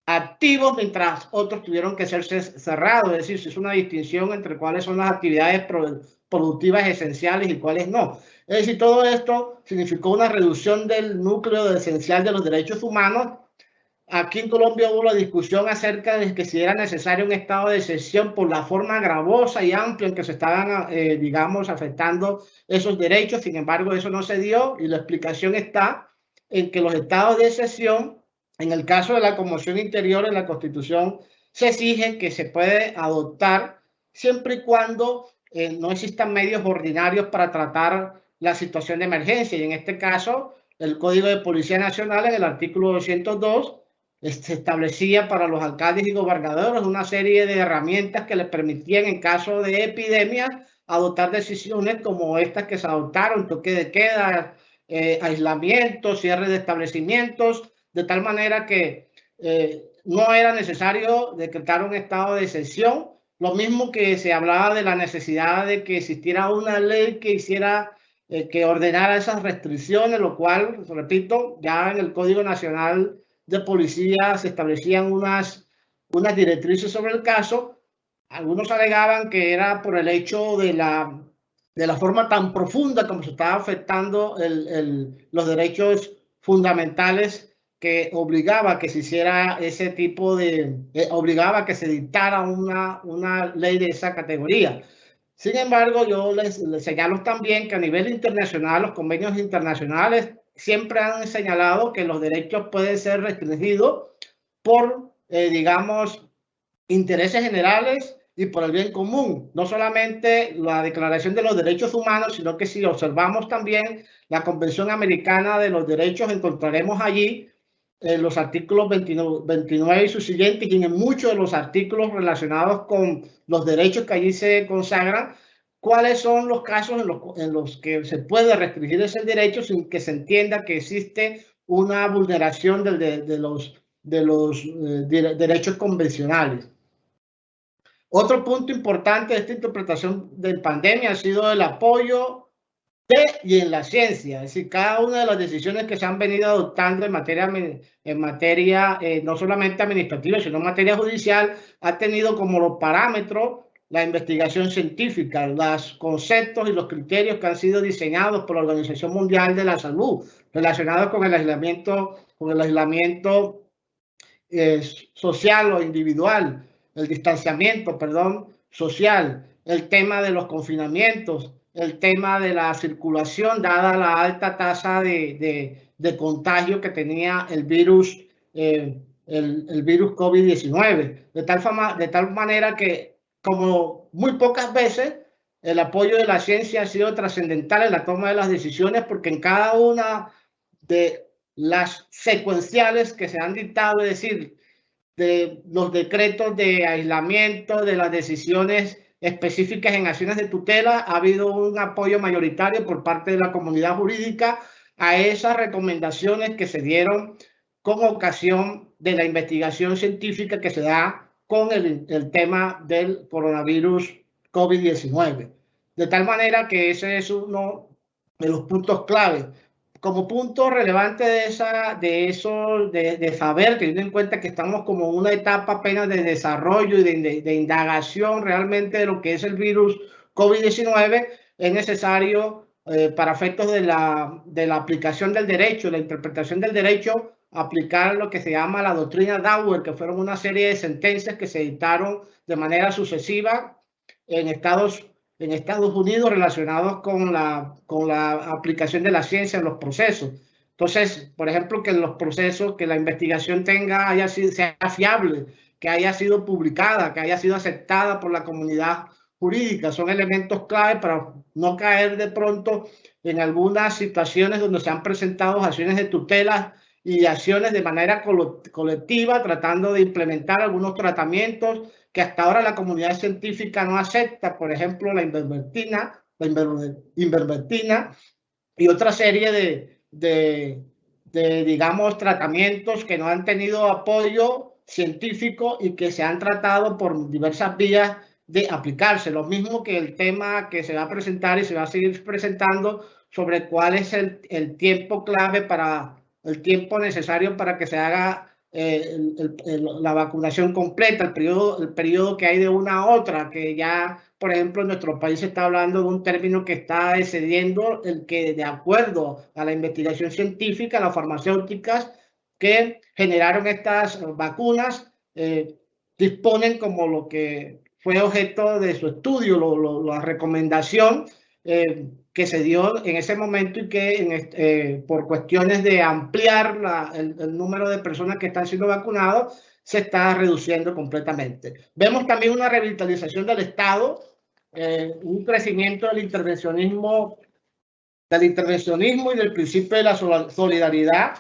activos mientras otros tuvieron que ser cerrados, es decir, es una distinción entre cuáles son las actividades productivas esenciales y cuáles no. Es decir, todo esto significó una reducción del núcleo esencial de los derechos humanos. Aquí en Colombia hubo la discusión acerca de que si era necesario un estado de excepción por la forma gravosa y amplia en que se estaban, digamos, afectando esos derechos. Sin embargo, eso no se dio y la explicación está en que los estados de excepción, en el caso de la conmoción interior en la Constitución, se exige que se puede adoptar siempre y cuando no existan medios ordinarios para tratar la situación de emergencia. Y en este caso, el Código de Policía Nacional, en el artículo 202, se establecía para los alcaldes y gobernadores una serie de herramientas que les permitían, en caso de epidemias, adoptar decisiones como estas que se adoptaron: toque de queda, aislamiento, cierre de establecimientos, de tal manera que no era necesario decretar un estado de excepción. Lo mismo que se hablaba de la necesidad de que existiera una ley que hiciera, que ordenara esas restricciones, lo cual, repito, ya en el Código Nacional de Policía se establecían unas directrices sobre el caso. Algunos alegaban que era por el hecho de la forma tan profunda como se estaba afectando los derechos fundamentales, que obligaba a que se hiciera ese tipo obligaba a que se dictara una ley de esa categoría. Sin embargo, yo les señalo también que a nivel internacional, los convenios internacionales siempre han señalado que los derechos pueden ser restringidos por, digamos, intereses generales y por el bien común. No solamente la Declaración de los Derechos Humanos, sino que si observamos también la Convención Americana de los Derechos, encontraremos allí en los artículos 29 y sus siguientes, y en muchos de los artículos relacionados con los derechos que allí se consagran, cuáles son los casos en los que se puede restringir ese derecho sin que se entienda que existe una vulneración de los derechos convencionales. Otro punto importante de esta interpretación de pandemia ha sido el apoyo y en la ciencia, es decir, cada una de las decisiones que se han venido adoptando en materia no solamente administrativa, sino en materia judicial, ha tenido como parámetro la investigación científica, los conceptos y los criterios que han sido diseñados por la Organización Mundial de la Salud, relacionados con el aislamiento social o individual, distanciamiento, perdón, social, el tema de los confinamientos, el tema de la circulación, dada la alta tasa de contagio que tenía el virus COVID-19, de tal manera que, como muy pocas veces, el apoyo de la ciencia ha sido trascendental en la toma de las decisiones, porque en cada una de las secuenciales que se han dictado, es decir, de los decretos de aislamiento, de las decisiones específicas en acciones de tutela, ha habido un apoyo mayoritario por parte de la comunidad jurídica a esas recomendaciones que se dieron con ocasión de la investigación científica que se da con el tema del coronavirus COVID-19. De tal manera que ese es uno de los puntos clave. Como punto relevante de saber, teniendo en cuenta que estamos como en una etapa apenas de desarrollo y de indagación realmente de lo que es el virus COVID-19, es necesario, para efectos de la aplicación del derecho, la interpretación del derecho, aplicar lo que se llama la doctrina Daubert, que fueron una serie de sentencias que se dictaron de manera sucesiva en Estados Unidos relacionados con la aplicación de la ciencia en los procesos. Entonces, por ejemplo, que en los procesos, que la investigación sea fiable, que haya sido publicada, que haya sido aceptada por la comunidad jurídica, son elementos clave para no caer de pronto en algunas situaciones donde se han presentado acciones de tutela y acciones de manera colectiva, tratando de implementar algunos tratamientos que hasta ahora la comunidad científica no acepta, por ejemplo, la ivermectina y otra serie digamos, tratamientos que no han tenido apoyo científico y que se han tratado por diversas vías de aplicarse. Lo mismo que el tema que se va a presentar y se va a seguir presentando sobre cuál es el tiempo clave el tiempo necesario para que se haga la vacunación completa, el periodo que hay de una a otra, que ya, por ejemplo, en nuestro país se está hablando de un término que está excediendo el que, de acuerdo a la investigación científica, las farmacéuticas que generaron estas vacunas disponen, como lo que fue objeto de su estudio, la recomendación que se dio en ese momento y que por cuestiones de ampliar el número de personas que están siendo vacunados se está reduciendo completamente. Vemos también una revitalización del Estado, un crecimiento del intervencionismo y del principio de la solidaridad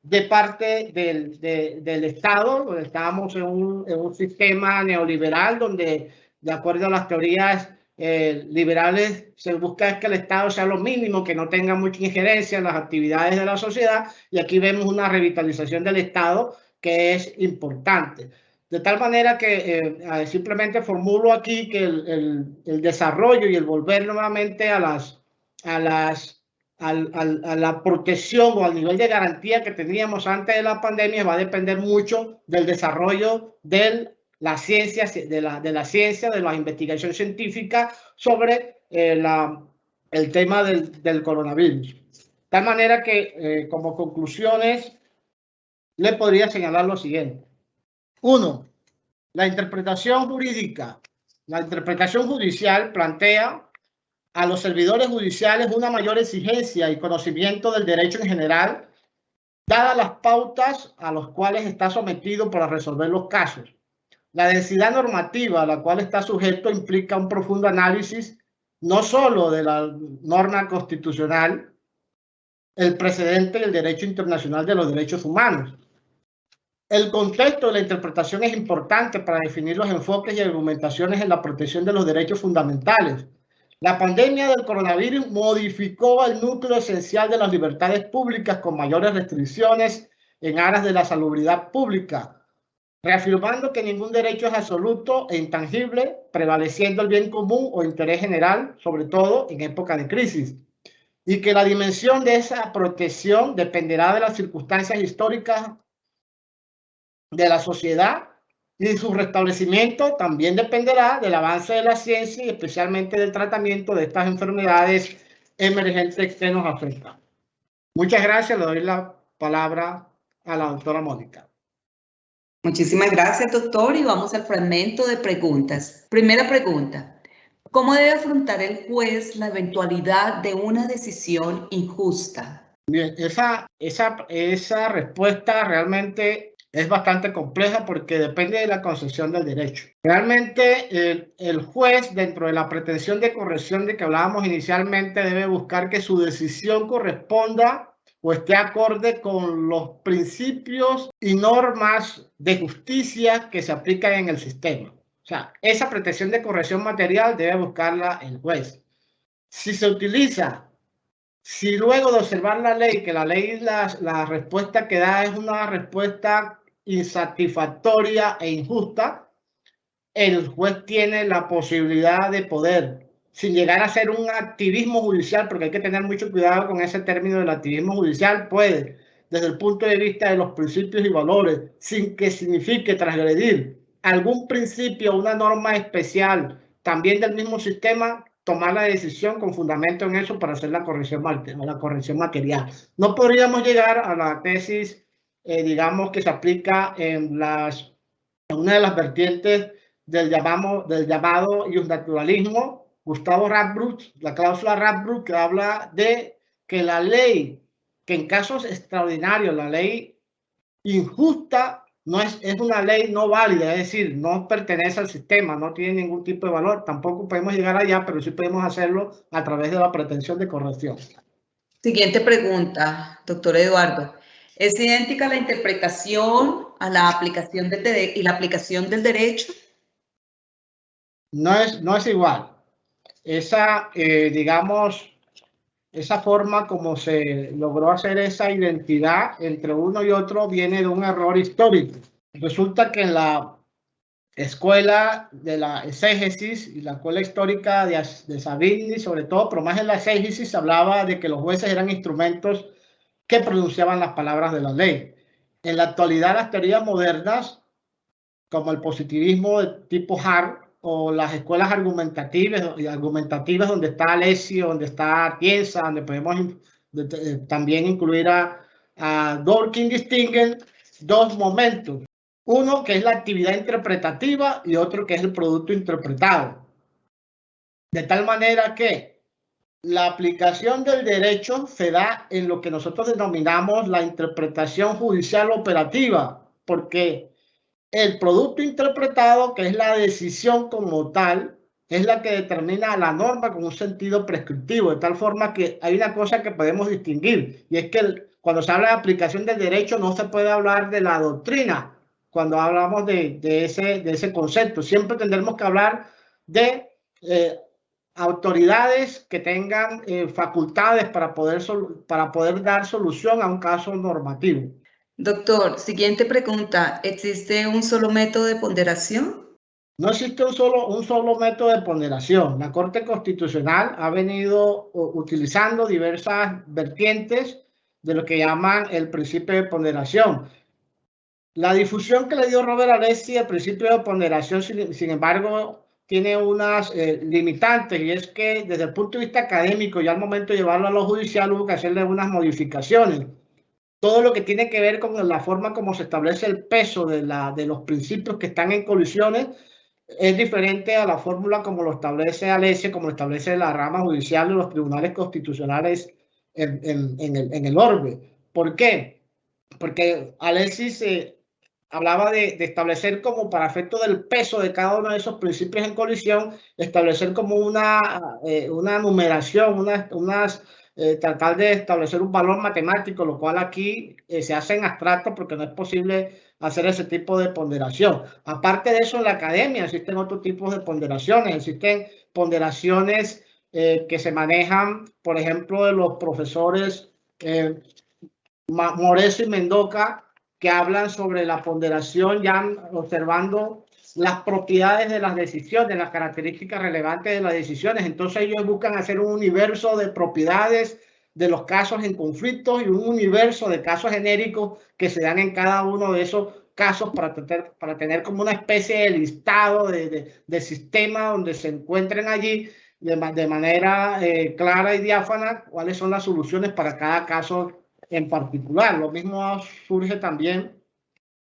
de parte del Estado, donde estábamos en un sistema neoliberal donde, de acuerdo a las teorías liberales, se busca que el Estado sea lo mínimo, que no tenga mucha injerencia en las actividades de la sociedad, y aquí vemos una revitalización del Estado que es importante. De tal manera que simplemente formulo aquí que el desarrollo y el volver nuevamente a la protección o al nivel de garantía que teníamos antes de la pandemia va a depender mucho del desarrollo de la ciencia, de la investigación científica sobre el tema del coronavirus. De tal manera que, como conclusiones, le podría señalar lo siguiente. 1. La interpretación judicial plantea a los servidores judiciales una mayor exigencia y conocimiento del derecho en general, dadas las pautas a las cuales está sometido para resolver los casos. La densidad normativa a la cual está sujeto implica un profundo análisis no solo de la norma constitucional, el precedente del derecho internacional de los derechos humanos. El contexto de la interpretación es importante para definir los enfoques y argumentaciones en la protección de los derechos fundamentales. La pandemia del coronavirus modificó el núcleo esencial de las libertades públicas con mayores restricciones en aras de la salubridad pública, reafirmando que ningún derecho es absoluto e intangible, prevaleciendo el bien común o interés general, sobre todo en época de crisis, y que la dimensión de esa protección dependerá de las circunstancias históricas de la sociedad, y su restablecimiento también dependerá del avance de la ciencia y especialmente del tratamiento de estas enfermedades emergentes que nos afectan. Muchas gracias. Le doy la palabra a la doctora Mónica. Muchísimas gracias, doctor, y vamos al fragmento de preguntas. Primera pregunta. ¿Cómo debe afrontar el juez la eventualidad de una decisión injusta? Bien, esa respuesta realmente es bastante compleja porque depende de la concepción del derecho. Realmente el juez, dentro de la pretensión de corrección de que hablábamos inicialmente, debe buscar que su decisión corresponda o esté acorde con los principios y normas de justicia que se aplican en el sistema. O sea, esa pretensión de corrección material debe buscarla el juez. Si se utiliza Si luego de observar la ley, que la ley, la respuesta que da es una respuesta insatisfactoria e injusta, el juez tiene la posibilidad de poder, sin llegar a ser un activismo judicial, porque hay que tener mucho cuidado con ese término del activismo judicial, puede, desde el punto de vista de los principios y valores, sin que signifique transgredir algún principio o una norma especial, también del mismo sistema, tomar la decisión con fundamento en eso para hacer la corrección material. No podríamos llegar a la tesis, digamos, que se aplica en una de las vertientes del llamado justnaturalismo, Gustavo Radbruch, la cláusula Radbruch, que habla de que la ley, que en casos extraordinarios, la ley injusta no es una ley no válida, es decir, no pertenece al sistema, no tiene ningún tipo de valor. Tampoco podemos llegar allá, pero sí podemos hacerlo a través de la pretensión de corrección. Siguiente pregunta, doctor Eduardo. ¿Es idéntica la interpretación a la aplicación y la aplicación del derecho? No es igual. Digamos, esa forma como se logró hacer esa identidad entre uno y otro viene de un error histórico. Resulta que en la escuela de la exégesis y la escuela histórica de Savigny, sobre todo, pero más en la exégesis, se hablaba de que los jueces eran instrumentos que pronunciaban las palabras de la ley. En la actualidad, las teorías modernas, como el positivismo de tipo Hart, o las escuelas argumentativas donde está Alessio, donde está Tienza, donde podemos también incluir a Dworkin, distinguen dos momentos. Uno que es la actividad interpretativa y otro que es el producto interpretado. De tal manera que la aplicación del derecho se da en lo que nosotros denominamos la interpretación judicial operativa, porque el producto interpretado, que es la decisión como tal, es la que determina la norma con un sentido prescriptivo, de tal forma que hay una cosa que podemos distinguir, y es que cuando se habla de aplicación del derecho no se puede hablar de la doctrina cuando hablamos de ese concepto. Siempre tendremos que hablar de autoridades que tengan facultades para poder dar solución a un caso normativo. Doctor, siguiente pregunta. ¿Existe un solo método de ponderación? No existe un solo método de ponderación. La Corte Constitucional ha venido utilizando diversas vertientes de lo que llaman el principio de ponderación. La difusión que le dio Robert Alessi al principio de ponderación, sin embargo, tiene unas limitantes, y es que desde el punto de vista académico, ya al momento de llevarlo a lo judicial, hubo que hacerle unas modificaciones. Todo lo que tiene que ver con la forma como se establece el peso de los principios que están en colisiones es diferente a la fórmula como lo establece Alessi, como lo establece la rama judicial de los tribunales constitucionales en el orbe. ¿Por qué? Porque Alessi hablaba de establecer como, para efecto del peso de cada uno de esos principios en colisión, establecer como una numeración, tratar de establecer un valor matemático, lo cual aquí se hace en abstracto porque no es posible hacer ese tipo de ponderación. Aparte de eso, en la academia existen otros tipos de ponderaciones. Existen ponderaciones que se manejan, por ejemplo, de los profesores Moreso y Mendoca, que hablan sobre la ponderación ya observando las propiedades de las decisiones, las características relevantes de las decisiones. Entonces ellos buscan hacer un universo de propiedades de los casos en conflictos y un universo de casos genéricos que se dan en cada uno de esos casos para tener como una especie de listado de sistema donde se encuentren allí de manera clara y diáfana cuáles son las soluciones para cada caso en particular. Lo mismo surge también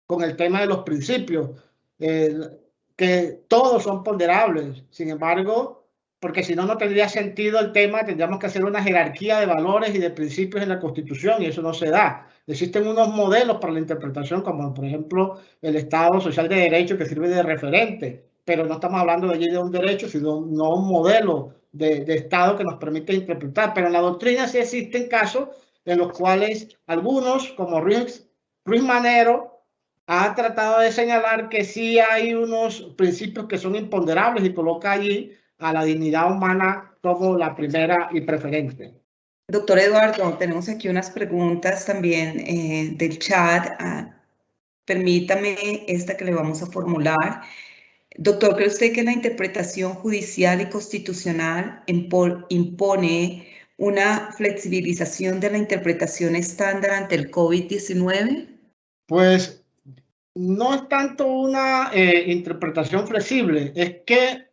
con el tema de los principios, que todos son ponderables. Sin embargo, porque si no, no tendría sentido el tema, tendríamos que hacer una jerarquía de valores y de principios en la Constitución, y eso no se da. Existen unos modelos para la interpretación, como por ejemplo el Estado Social de Derecho, que sirve de referente, pero no estamos hablando de allí de un derecho, sino no un modelo de Estado que nos permite interpretar. Pero en la doctrina sí existen casos en los cuales algunos, como Ruiz Manero, ha tratado de señalar que sí hay unos principios que son imponderables y coloca allí a la dignidad humana como la primera y preferente. Doctor Eduardo, tenemos aquí unas preguntas también del chat. Permítame esta que le vamos a formular. Doctor, ¿cree usted que la interpretación judicial y constitucional impone una flexibilización de la interpretación estándar ante el COVID-19? Pues no es tanto una interpretación flexible, es que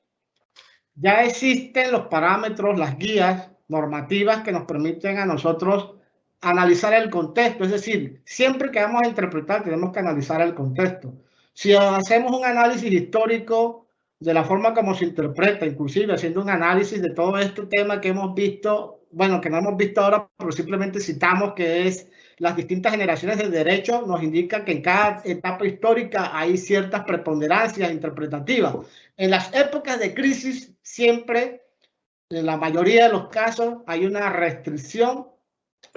ya existen los parámetros, las guías normativas que nos permiten a nosotros analizar el contexto. Es decir, siempre que vamos a interpretar tenemos que analizar el contexto. Si hacemos un análisis histórico de la forma como se interpreta, inclusive haciendo un análisis de todo este tema que hemos visto, bueno, que no hemos visto ahora, pero simplemente citamos que es las distintas generaciones del derecho, nos indica que en cada etapa histórica hay ciertas preponderancias interpretativas. En las épocas de crisis siempre, en la mayoría de los casos, hay una restricción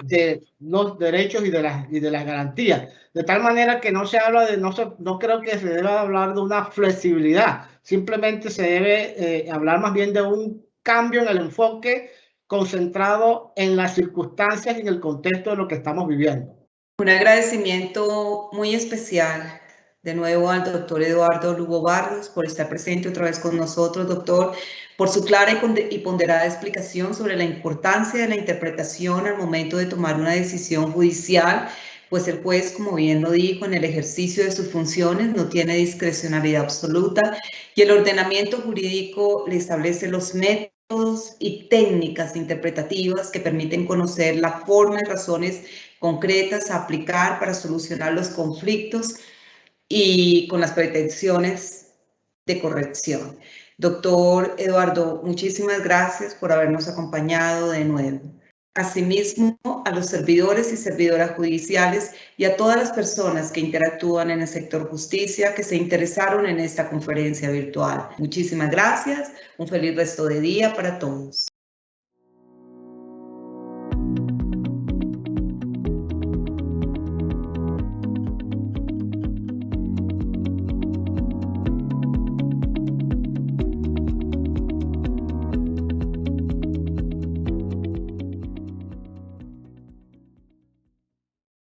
de los derechos y de las garantías, de tal manera que no se habla de, no creo que se deba hablar de una flexibilidad, simplemente se debe hablar más bien de un cambio en el enfoque concentrado en las circunstancias y en el contexto de lo que estamos viviendo. Un agradecimiento muy especial de nuevo al doctor Eduardo Lugo Barrios por estar presente otra vez con nosotros, doctor, por su clara y ponderada explicación sobre la importancia de la interpretación al momento de tomar una decisión judicial, pues el juez, como bien lo dijo, en el ejercicio de sus funciones no tiene discrecionalidad absoluta y el ordenamiento jurídico le establece los métodos y técnicas interpretativas que permiten conocer la forma y razones concretas a aplicar para solucionar los conflictos y con las pretensiones de corrección. Doctor Eduardo, muchísimas gracias por habernos acompañado de nuevo. Asimismo, a los servidores y servidoras judiciales y a todas las personas que interactúan en el sector justicia que se interesaron en esta conferencia virtual. Muchísimas gracias. Un feliz resto de día para todos.